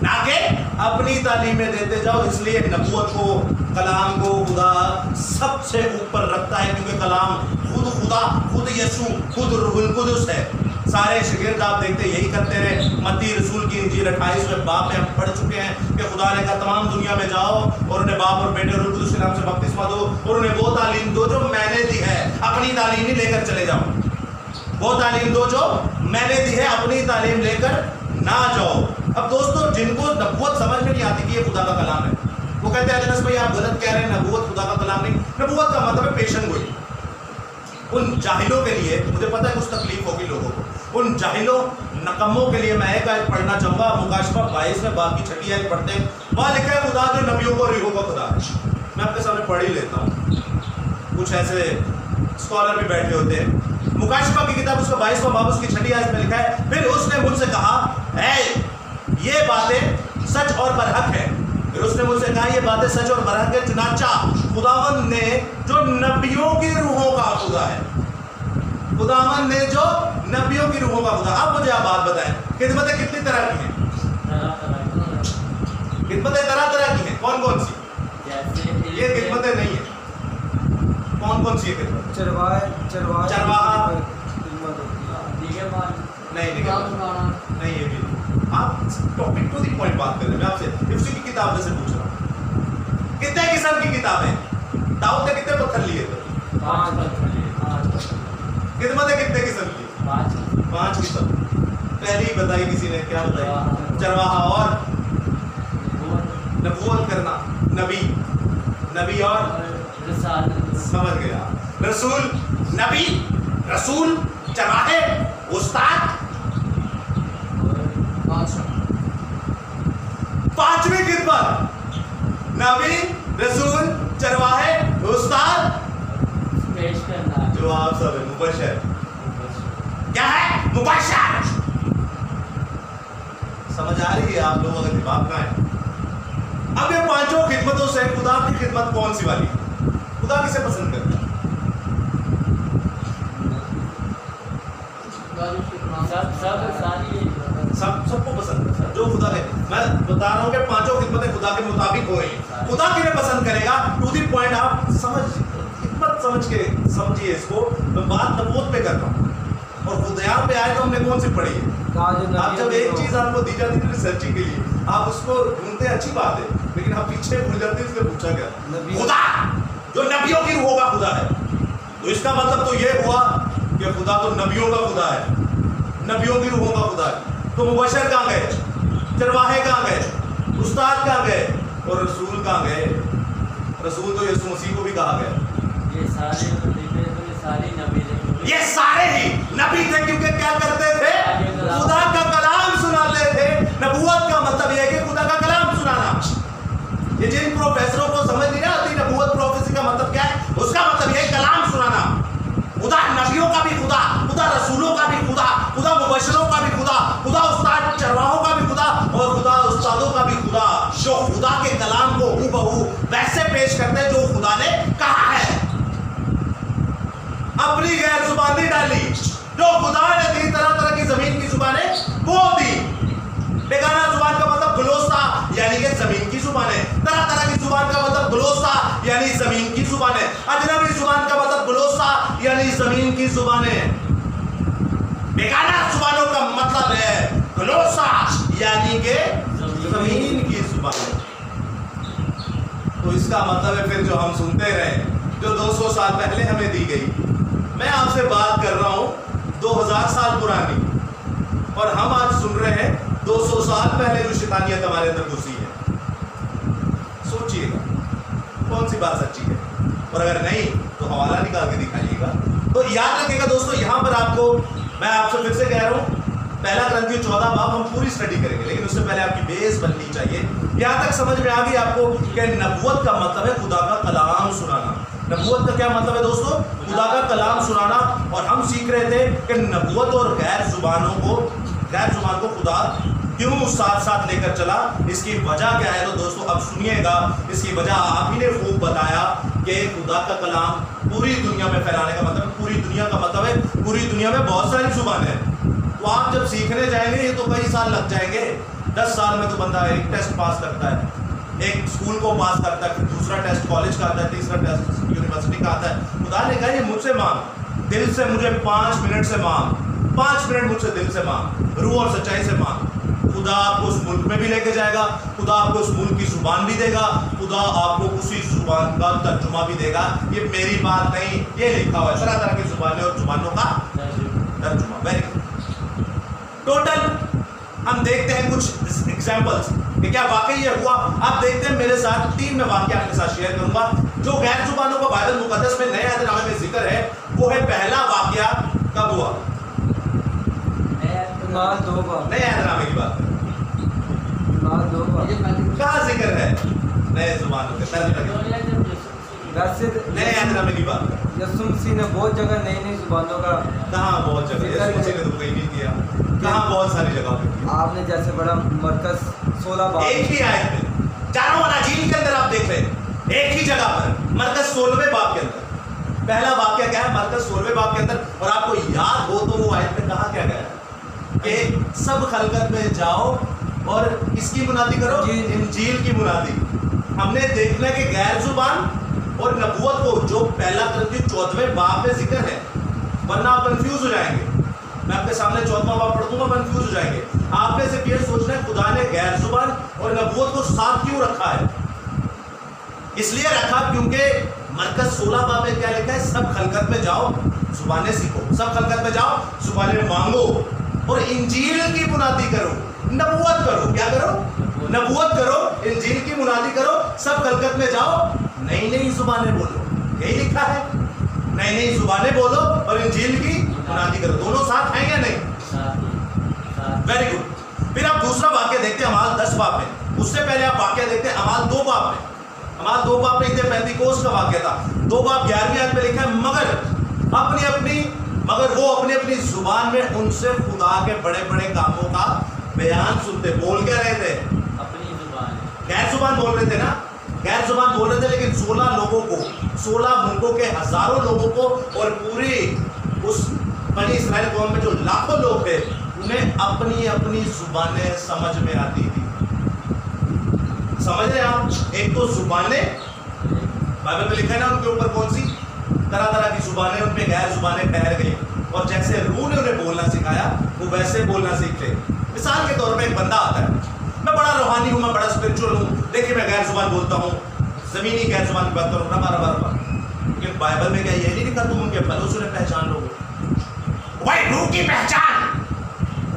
ना कि अपनी तालीमें देते जाओ। इसलिए नबूवत को, कलाम को खुदा सबसे ऊपर रखता है, क्योंकि कलाम खुद खुदा, खुद यीशु, खुद रूहुल कुदुस है। सारे शागिर्द आप देखते यही करते रहे। मत्ती रसूल की इंजील 28वें बाब में हम पढ़ चुके हैं कि खुदा ने कहा तमाम दुनिया में जाओ और उन्हें बाप और बेटे और रूह कुदूस के नाम से बपतिस्मा दो और उन्हें वो तालीम दो जो मैंने दी है, अपनी तालीम ही लेकर चले जाओ। वो तालीम दो जो मैंने दी है, अपनी तालीम लेकर ना जाओ। अब दोस्तों जिनको नबूवत समझ में नहीं आती कि ये खुदा का कलाम है, वो कहते हैं अनस भाई आप गलत कह रहे हैं, नबूवत खुदा का कलाम नहीं। नबूवत का मतलब है पेशन गोई। उन जाहिलों के लिए, मुझे पता है कुछ तकलीफ होगी लोगों को, उन जाहिलों नकम्मों के लिए मैं एक आयत पढ़ना चाहूंगा। मुकाशफा 22 में बाकी 6 आयत पढ़ते हैं। वहां लिखा है खुदा जो नबियों को रूहों का खुदा है। मैं आपके सामने पढ़ ही लेता हूँ, कुछ ऐसे स्कॉलर भी बैठे होते हैं। मुकाशफा की किताब उसका 22वां बाब उसकी 6 आयत में लिखा है, फिर उसने मुझसे कहा ऐ ये बातें सच और बरहक है। फिर उसने मुझसे कहा ये बातें सच और बरहक है, चुनाचा खुदावंद ने जो नबियों की रूहों का खुदा है, खुदावंद ने जो नबियों की रूहों का खुदा। अब मुझे आप बात बताएं, खिदमतें कितनी तरह की हैं? खिदमतें तरह तरह की हैं। कौन कौन सी? ये खिदमतें नहीं है। कौन कौन सी है खिदमत? चरवाहा नहीं ये भी आप टॉपिक टू दी पॉइंट बात कर रहे हैं। मैं आपसे उसी की किताब से पूछ रहा हूँ, कितने किस्म की किताबें? दाऊद ने कितने पत्थर लिए थे? 5 पत्थर लिए। खिदमतें कितने किस्म की? 5 किस्म। पहली बताई किसी ने, क्या बताई? चरवाहा और नबूवत करना, नबी और समझ गया, रसूल, नबी, रसूल, चरवाहे, उस्ताद। 5वीं खिदमत नबी, रसूल, चरवाहे, उस्ताद, पेश करना। जो आप सब है मुबशर। क्या है? मुबशर। समझ आ रही है आप लोगों का दिमाग कहाँ है? अब ये 5 खिदमतों से खुदा की खिदमत कौन सी वाली? खुदा किसे पसंद करता है? सबको पसंद है, जो खुदा के। मैं बता रहा हूँ कि 5 खिदमतें खुदा के मुताबिक हो रही हैं। खुदा किन्हें पसंद करेगा? टू दी पॉइंट आप समझिए इसको। मैं बात नबूवत पे करता हूँ और खुदा पे आए तो हमने कौन सी पढ़ी है? आप जब एक चीज आपको दी जाती है रिसर्चिंग के लिए, आप उसको ढूंढते अच्छी बात है, लेकिन आप पीछे भूल जाते हैं इसलिए पूछा गया। खुदा जो नबियों की रूहों का खुदा है, तो इसका मतलब तो ये हुआ कि खुदा तो नबियों का खुदा है, नबियों की रूहों का खुदा है। तो मुबशर कहाँ गए? चरवाहे कहाँ गए? उस्ताद कहाँ गए? और रसूल कहाँ गए? रसूल तो यीशु मसीह को भी कहा गया। ये सारे नबी थे। ये सारे ही नबी थे, क्योंकि क्या करते थे? खुदा का कलाम सुनाते थे। नबूवत का मतलब यह है कि खुदा का कलाम सुनाना। ये जिन प्रोफेसरों को समझ नहीं आती नबूवत प्रोफेसी का मतलब क्या है, उसका मतलब यह कलाम सुनाना। खुदा नबियों का भी खुदा, खुदा रसूलों का भी खुदा, खुदा मुबशरों का भी खुदा, खुदा उस्ताद चरवाहों का भी खुदा और खुदा उस्तादों का भी खुदा, जो खुदा के कलाम को हूबहू वैसे पेश करते हैं जो खुदा ने कहा है। अपनी गैर जुबानी डाली, जो खुदा ने दी तरह तरह की जमीन की जुबानें वो दी। बेगाना जुबान का मतलब गुलोस्ता यानी कि जमीन की जुबानें। तरह तरह की जुबान का मतलब गुलोस्ता यानी जमीन की जुबानें। अजनबी जुबान का मतलब गुलोस्ता यानी जमीन की जुबानें। बेगाना जुबानों का मतलब है गुलोस्ता यानी कि जमीन की जुबानें। तो इसका मतलब है फिर जो हम सुनते रहे, जो 200 साल पहले हमें दी गई, मैं आपसे बात कर रहा हूं 2000 साल पुरानी, और हम आज सुन रहे हैं 200 साल पहले जो शैतानियत हमारे अंदर घुसी है। सोचिएगा कौन सी बात सच्ची है, और अगर नहीं तो हवाला निकाल के दिखाइएगा। तो याद रखिएगा दोस्तों, यहां पर आपको मैं आपसे फिर से कह रहा हूं, पहला ग्रंथियों 14 बाब हम पूरी स्टडी करेंगे, लेकिन उससे पहले आपकी बेस बननी चाहिए। यहां तक समझ में आ गई आपको कि नबूवत का मतलब है खुदा का कलाम सुनाना। नबूवत का क्या मतलब है दोस्तों? खुदा का कलाम सुनाना। और हम सीख रहे थे कि नबूवत और गैर जुबान को खुदा क्यों साथ साथ लेकर चला, इसकी वजह क्या है? तो दोस्तों अब सुनिएगा, इसकी वजह आप ही ने खूब बताया कि खुदा का कलाम पूरी दुनिया में फैलाने का मतलब, पूरी दुनिया का मतलब है पूरी दुनिया में बहुत सारी जुबानें हैं। तो आप जब सीखने जाएंगे ये तो कई साल लग जाएंगे। 10 साल में तो बंदा एक टेस्ट पास करता है, एक स्कूल को पास करता है, फिर दूसरा टेस्ट कॉलेज का आता है, तीसरा टेस्ट यूनिवर्सिटी का आता है। खुदा ने कहा ये मुझसे मांग, दिल से मुझे 5 मिनट से मांग, 5 मिनट मुझसे दिल से मांग, रूह और सच्चाई से मांग। खुदा आपको उस मुल्क में भी लेके जाएगा, खुदा आपको उस मुल्क की जुबान भी देगा, खुदा आपको उसी जुबान का तर्जुमा भी देगा। ये मेरी बात नहीं, ये लिखा हुआ है, तरह तरह की जुबानें और जुबानों का तर्जुमा। Very good. टोटल हम देखते हैं कुछ एग्जाम्पल्स कि क्या वाकई ये हुआ। आप देखते हैं मेरे साथ 3 मैं वाकया आपके साथ शेयर करूंगा। जो गैर जुबानों का बाइबल मुकद्दस में नए अहदनामे में जिक्र है, वो है पहला वाकया कब हुआ? नए अहदनामे की बात कहाँ जिक्र है? नए जुबानों के वैसे नए अहदनामे की बात यीशु मसीह ने बहुत जगह नई नई जुबानों का कहाँ? बहुत जगह यीशु मसीह ने तो कहीं नहीं किया। कहाँ? बहुत सारी जगह पे किया। आपने जैसे बड़ा मरकज 16 बार एक ही आयत में, चारों अनाजील के अंदर आप देख रहे हैं, एक ही जगह पर मरकज 16वें बाब के अंदर पहला वाक्य क्या है? मरकज 16वें बाब के अंदर। और आपको याद हो तो वो आयत में कहा क्या गया है कि सब खलकत में जाओ और इसकी मुनादी करो, इंजील की मुनादी। हमने देखना कि गैर जुबान और नबूवत को जो पहला करंथी 14वें बाब में जिक्र है, वरना आप कंफ्यूज हो जाएंगे। मैं आपके सामने 14वां बाब पढ़ दूंगा, कंफ्यूज हो जाएंगे। आपने सिर्फ ये सोचना है खुदा ने गैर जुबान और नबूवत को साथ क्यों रखा है? इसलिए रखा क्योंकि मरकज 16 बाब में क्या लिखा है? सब खलकत में जाओ, जुबानें सीखो। सब खलकत में जाओ, जुबानें मांगो और इंजील की मुनादी करो, नबूवत करो। क्या करो? नबूवत करो, इंजील की मुनादी करो। सब खलकत में जाओ, नई नई जुबानें बोलो। यही लिखा है, नई नई जुबानें बोलो और इंजील की मुनादी करो। दोनों साथ हैं या नहीं? Very good. फिर आप दूसरा वाक्य देखते हैं अमाल 10 बाब में। उससे पहले आप वाक्य देखते हैं अमाल 2 बाब में। अमाल 2 बाब में पेंतीकोस्त का वाक्य था। 2 बाब 11वीं आयत में लिखा है, मगर वो अपनी अपनी जुबान में उनसे खुदा के बड़े बड़े कामों का बयान सुनते। बोल क्या रहे थे? अपनी जुबान। गैर जुबान बोल रहे थे ना, गैर जुबान बोल रहे थे, लेकिन 16 लोगों को, 16 मुल्कों के हजारों लोगों को और पूरी उस बनी इस्राएल कौम में जो लाखों लोग थे, उन्हें अपनी अपनी जुबानें समझ में आती थी। समझ रहे हैं आप? एक तो जुबानें बाइबल में लिखा है ना, उनके ऊपर कौन सी तरह तरह की जुबानें, उनपे गैर जुबानें ठहर गई। और जैसे रूह ने उन्हें बोलना सिखाया, वो वैसे बोलना सीखते। मिसाल के तौर पे एक बंदा आता है, मैं बड़ा रूहानी हूँ, मैं बड़ा स्पिरिचुअल हूँ, देखिए मैं गैर जुबान बोलता हूँ, जमीनी गैर जुबान की बात करूँ, लेकिन बाइबल में क्या ये नहीं लिखा तुम उनके फलों से पहचान लोगे? भाई रूह की पहचान,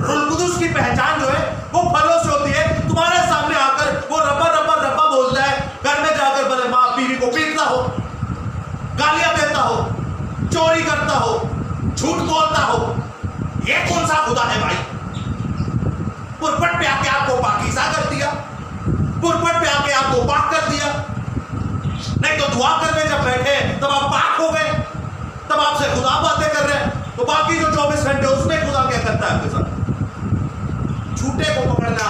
रूह कुदुस की पहचान जो है वो फलों से होती है। तुम्हारे सामने आकर वो रब्बा रब्बा रब्बा बोलता है, घर में जाकर बड़े माँ बीवी को पीटता हो, गालियां देता हो, चोरी करता हो, झूठ बोलता हो, ये कौन सा खुदा है भाई? पुरपट पे आके आपको पाकीज़ा कर दिया, पुरपट पे आके आपको पाक कर दिया। नहीं तो दुआ करने जब बैठे तब आप पाक हो गए, तब आपसे खुदा बातें कर रहे हैं, तो बाकी जो 24 घंटे उसमें खुदा क्या करता है आपके साथ? झूठे को पकड़ना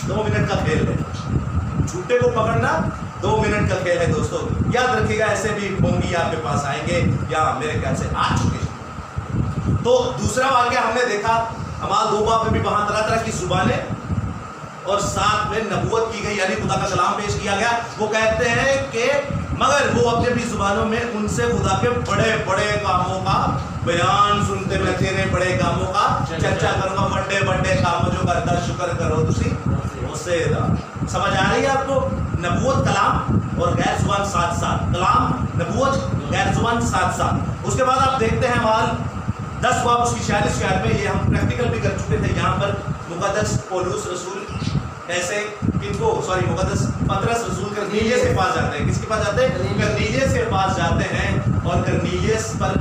2 मिनट का खेल है। झूठे को पकड़ना 2 मिनट का खेल है दोस्तों। याद रखिएगा, ऐसे भी ढोंगी आपके पास आएंगे या मेरे ख्याल से आ चुके हैं। तो दूसरा वाक्य हमने देखा अमाल 2 बाब में भी, वहां तरह तरह की जुबानें और साथ में नबूवत की गई, यानी खुदा का कलाम पेश किया गया। वो कहते हैं कि मगर वो अपनी अपनी जुबानों में उनसे खुदा के बड़े बड़े कामों का बयान सुनते। मैं तेरे बड़े कामों का चर्चा करूंगा, बड़े बड़े कामों जो करता शुक्र करो तुसी उससे। समझ आ रही है आपको? नबूवत कलाम और गैर जुबान साथ साथ, कलाम नबूवत गैर जुबान साथ साथ। उसके बाद आप देखते हैं अमाल 10 बाब उसकी 46 आयत में, ये हम प्रैक्टिकल भी कर चुके थे। यहाँ पर मुकद्दस पौलुस रसूल कैसे किनको मुकद्दस पतरस रसूल करनीलियस के पास जाते हैं। किसके पास जाते हैं? करनीलियस के पास जाते हैं। और करनीलियस पर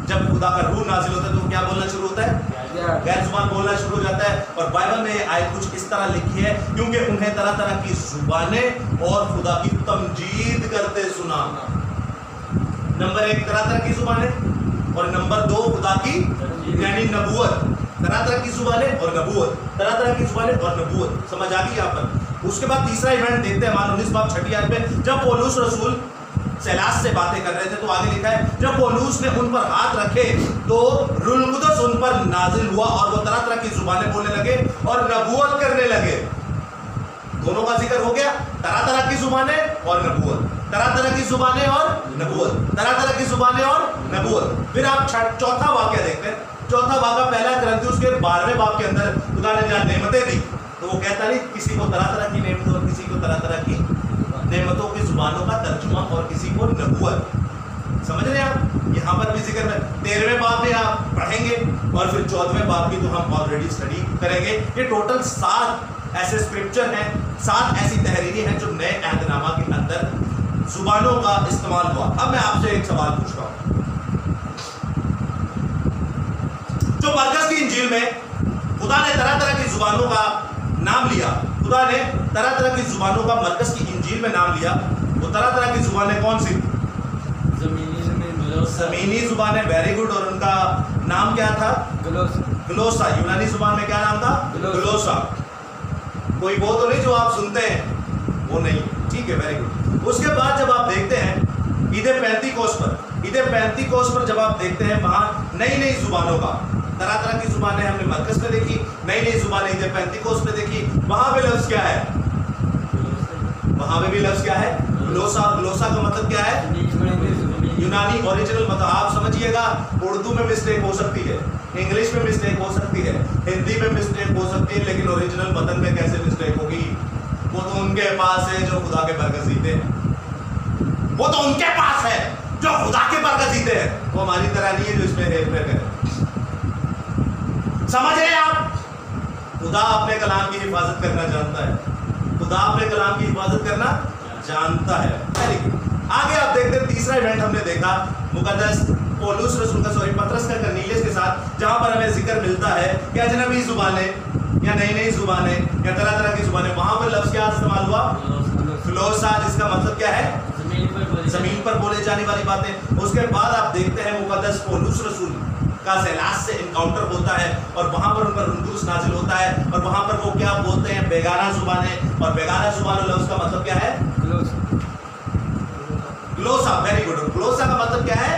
जब खुदा का रूह नाजिल होता है तो क्या बोलना शुरू होता है? गैर जुबान बोलना शुरू हो जाता है। और बाइबल में आयत कुछ इस तरह लिखी है, क्योंकि उन्हें तरह तरह की जुबानें और खुदा की तमजीद करते सुना। नंबर 1 तरह तरह की जुबानें, और नंबर 2 खुदा की यानी नबूवत। तरह तरह की जुबानें और नबूवत, तरह तरह की जुबानें और नबूवत। समझ आ गई यहाँ पर? उसके बाद तीसरा इवेंट देखते हैं, 19 बाब 6 आयत में, जब पौलुस रसूल सैलास से बातें कर रहे थे तो आगे लिखा है, जब पौलुस ने उन पर हाथ रखे तो रूह कुदस उन पर नाजिल हुआ और वो तरह तरह की जुबानें बोलने लगे और नबूवत करने लगे। दोनों का जिक्र हो गया, तरह तरह की जुबानें और नबूवत, तरह तरह की जुबानें और नबूवत, तरह तरह की जुबानें और नबूवत। फिर आप चौथा वाक्य देखते हैं। चौथा भाग का पहला ग्रंथी उसके 12वें बाब के अंदर खुदा ने जहाँ नेमतें दी, तो वो कहता नहीं किसी को तरह तरह की नेमत और किसी को तरह तरह की नेमतों की जुबानों का तर्जुमा और किसी को नबूवत। समझ रहे हैं आप? यहाँ पर भी जिक्र है। 13वें बाब में आप पढ़ेंगे और फिर 14वें बाब की तो हम ऑलरेडी स्टडी करेंगे। ये टोटल 7 ऐसे स्क्रिप्चर हैं, 7 ऐसी तहरीरें हैं जो नए अहदनामा के अंदर जुबानों का इस्तेमाल हुआ। अब मैं आपसे एक सवाल पूछ रहा हूँ, जो मरकज की इंजील में खुदा ने तरह तरह की जुबानों का नाम लिया, खुदा ने तरह तरह की जुबानों का मरकज की इंजील में नाम लिया, वो तरह तरह की जुबानें कौन सी? ज़मीनी जुबानें। Very good. और उनका नाम क्या था? ग्लोसा। यूनानी जुबान में क्या नाम था? ग्लोसा। कोई वो तो नहीं जो आप सुनते हैं, वो नहीं, ठीक है, वेरी गुड। उसके बाद जब आप देखते हैं ईदे पेंतीकोस पर जब आप देखते हैं वहां नई नई जुबानों का, तरह तरह की जुबानें हमने मरकज में देखी, नई नई जुबानें ईदे पेंतीकोस में देखी, वहां पे लफ्ज क्या है? वहां पे भी लफ्ज क्या है? ग्लोसा। ग्लोसा का मतलब क्या है? यूनानी ओरिजिनल। मतलब आप समझिएगा, उर्दू में मिस्टेक हो सकती है, इंग्लिश में मिस्टेक हो सकती है, हिंदी में मिस्टेक हो सकती है, लेकिन ओरिजिनल मतन में कैसे मिस्टेक होगी? वो तो उनके पास है जो खुदा के बरगजीते हैं, वो तो उनके पास है जो खुदा के बरगजीते हैं। वो हमारी तरह नहीं है जो इसमें हेर फेर करे। समझ रहे हैं आप? खुदा अपने कलाम की हिफाजत करना जानता है, खुदा अपने कलाम की हिफाजत करना जानता है। आगे आप देखते हैं तीसरा इवेंट हमने देखा मुकद्दस पौलुस रसूल का पतरस का कर्नेलियस के साथ, जहां पर हमें जिक्र मिलता है कि अजनबी जुबानें या नई नई जुबानें या तरह तरह की जुबानें, वहां पर लफ्ज क्या इस्तेमाल हुआ? ग्लोसा, जिसका मतलब क्या है? जमीन पर बोले जाने वाली बातें। उसके बाद आप देखते हैं मुकद्दस पौलुस रसूल का सेलास से इनकाउंटर होता है और वहां पर उन पर रूह नाजिल होता है और वहां पर वो क्या बोलते हैं? बेगाना जुबानें। और बेगाना जुबान लफ्ज का मतलब क्या है? ग्लोसा। Very good. ग्लोसा का मतलब क्या है?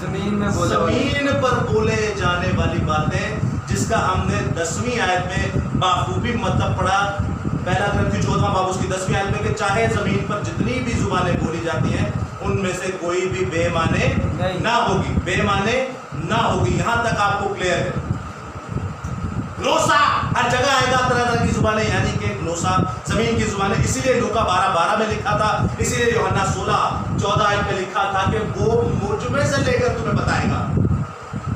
जमीन पर बोले जाने वाली बातें, जिसका हमने 10वीं आयत में बाखूबी मतलब पढ़ा। पहला ग्रंथी 14वां बाब उसकी 10वीं आयत में कि चाहे जमीन पर जितनी भी जुबानें बोली जाती हैं उनमें से कोई भी बेमाने ना होगी, बेमाने ना होगी। यहां तक आपको क्लियर है? ग्लोसा हर जगह आएगा, तरह तरह की जुबानें, यानी कि ग्लोसा जमीन की जुबानें। इसीलिए लूका 12:12 में लिखा था, इसीलिए यूहन्ना 16:14 आयत में लिखा था कि वो मुझमें से लेकर तुम्हें बताएगा।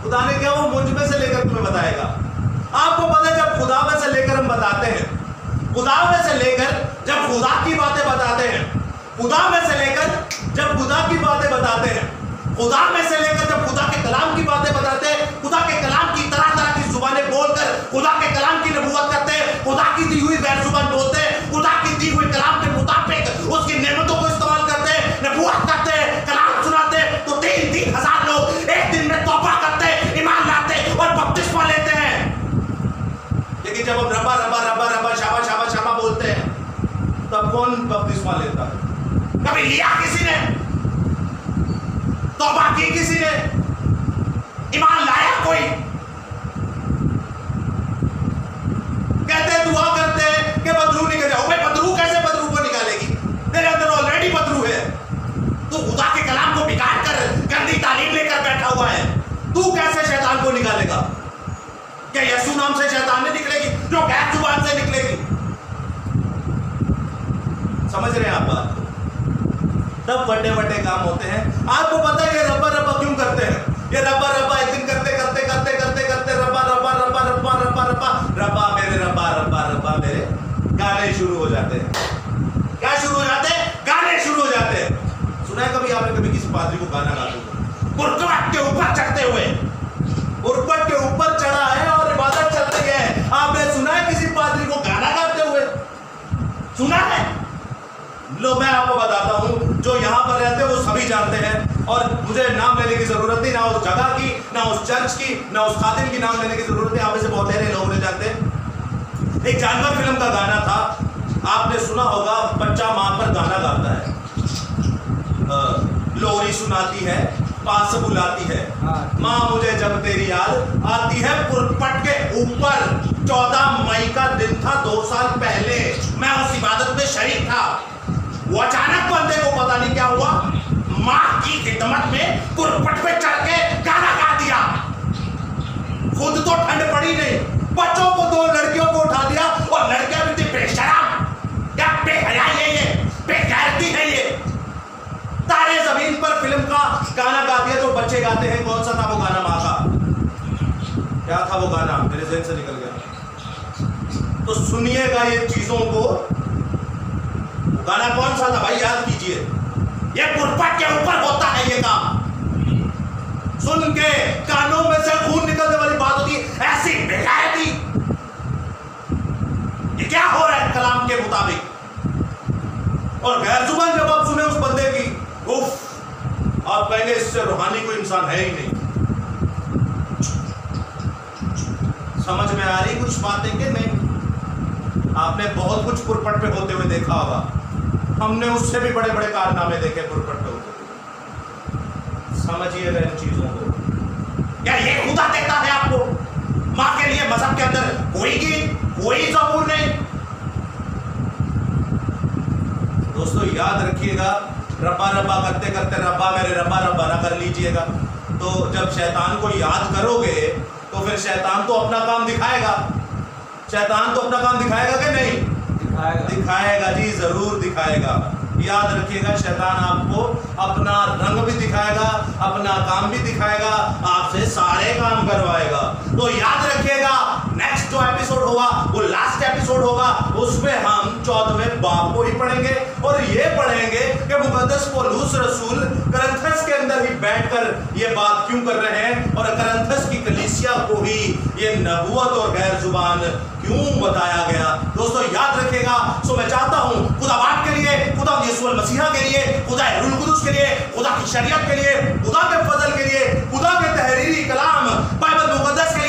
खुदा ने क्या? वो मुझमें से लेकर तुम्हें बताएगा। आपको पता है जब खुदा में से लेकर हम बताते हैं, खुदा में से लेकर जब खुदा की बातें बताते हैं, खुदा में से लेकर जब खुदा की बातें बताते हैं, खुदा में से लेकर जब खुदा के कलाम की बातें बताते हैं, खुदा के कलाम की तरह तरह की जुबानें बोलकर खुदा के कलाम की नबूवत करते हैं, खुदा की दी हुई गैर जुबान बोलते हैं, खुदा की दी हुई कलाम के मुताबिक उसकी नेमतों को इस्तेमाल करते हैं, नबूवत करते हैं, कलाम सुनाते हैं, तो 3-3 हजार लोग एक दिन में तौबा करते हैं, ईमान लाते और बपतिस्मा लेते हैं। लेकिन जब हम रब्बा रब्बा रब्बा रब्बा शाबा शाबा शाबा बोलते हैं, तब कौन बपतिस्मा लेता है? कभी लिया किसी ने? तौबा की किसी ने? ईमान लाया कोई? कहते दुआ करते हैं कि बदरू निकल जाओ। भाई बदरू कैसे बदरू को निकालेगी? तेरे अंदर ऑलरेडी बदरू है। तू खुदा के कलाम को बिगाड़ कर गंदी तालीम लेकर बैठा हुआ है, तू कैसे शैतान को निकालेगा? क्या यीशु नाम से शैतान नहीं निकलेगी जो गैर जुबान से निकलेगी? समझ रहे हैं आप बात को? तब बड़े बड़े काम होते हैं। आपको पता है ये रब्बा रब्बा क्यों करते हैं? ये रब्बा रब्बा एक दिन करते करते करते करते करते रब्बा रब्बा रब्बा रब्बा रब्बा रब्बा रब्बा मेरे रब्बा रब्बा रब्बा मेरे गाने शुरू हो जाते हैं। क्या शुरू हो जाते हैं? गाने शुरू हो जाते हैं। सुना है कभी आपने कभी किसी पादरी को गाना गाते हुए? उर्कवट के ऊपर चढ़ते हुए, उर्कवट के ऊपर चढ़ा है और इबादत चल रही है। आपने सुना है किसी पादरी को गाना गाते हुए? सुना है? लो मैं आपको बताता हूं, जो यहां पर रहते हैं वो सभी जानते हैं और मुझे नाम लेने की जरूरत नहीं, ना उस जगह की, ना उस चर्च की, ना उस खादिम की नाम लेने की जरूरत नहीं। आप में से बहुत सारे लोग नहीं जानते। एक जानवर फिल्म का गाना था, आपने सुना होगा। बच्चा मां पर गाना गाता है, लोरी सुनाती है, पास बुलाती है, माँ मुझे जब तेरी याद आती है। पुरपट के ऊपर 14 मई का दिन था 2 साल पहले, मैं उस इबादत में शरीक था। वो अचानक बंदे को पता नहीं क्या हुआ, माँ की खिदमत में पुरपट पे चढ़ के गाना गा दिया। खुद तो ठंड पड़ी नहीं, बच्चों को 2 लड़कियों को उठा दिया और लड़कियां भी थी बेशरम या बेहया, ये बेगैरती है ये। तारे जमीन पर फिल्म का गाना गा दिया जो बच्चे गाते हैं। कौन सा था वो गाना माँ का? क्या था वो गाना? मेरे ज़हन से निकल गया। तो सुनिएगा ये चीजों को। गाना कौन सा था भाई, याद कीजिए। ये पुरपट के ऊपर होता है ये काम। सुन के कानों में से खून निकलने वाली बात होती है, ऐसी बेगायती। ये क्या हो रहा है कलाम के मुताबिक? और गैर जुबान जब आप सुने उस बंदे की, उफ, आप कहेंगे इससे रूहानी कोई इंसान है ही नहीं। समझ में आ रही कुछ बातें कि नहीं? आपने बहुत कुछ पुरपट पे होते हुए देखा होगा, हमने उससे भी बड़े बड़े कारनामे देखे पुरपट पे होते हुए। समझिएगा इन चीजों को। क्या ये खुदा देता है आपको? मां के लिए मजहब के अंदर कोई गीत, कोई ज़बूर नहीं। दोस्तों याद रखिएगा, रब्बा रब्बा करते करते रब्बा मेरे रब्बा रब्बा ना कर लीजिएगा। तो जब शैतान को याद करोगे तो फिर शैतान तो अपना काम दिखाएगा। शैतान तो अपना काम दिखाएगा कि नहीं? दिखाएगा जी, जरूर दिखाएगा। याद रखिएगा, शैतान आपको अपना रंग भी दिखाएगा, अपना काम भी दिखाएगा, आपसे सारे काम करवाएगा। तो याद रखिएगा, नेक्स्ट जो एपिसोड होगा वो लास्ट एपिसोड होगा, उसमें हम 14वें बाब को ही पढ़ेंगे और ये पढ़ेंगे कि मुकद्दस पौलुस रसूल करंथस के अंदर ही बैठकर ये बात क्यों कर रहे हैं और करंथस की कलीसिया को ही ये नबूवत और गैर जुबान क्यों बताया गया। दोस्तों याद रखिएगा। सो मैं चाहता हूं खुदा बाप के लिए, खुदा यीशु मसीहा के लिए, खुदा रूह कुदुस के लिए, खुदा की शरीयत के लिए, खुदा के फजल के लिए, खुदा के तहरीरी कलाम बाइबल मुकद्दस के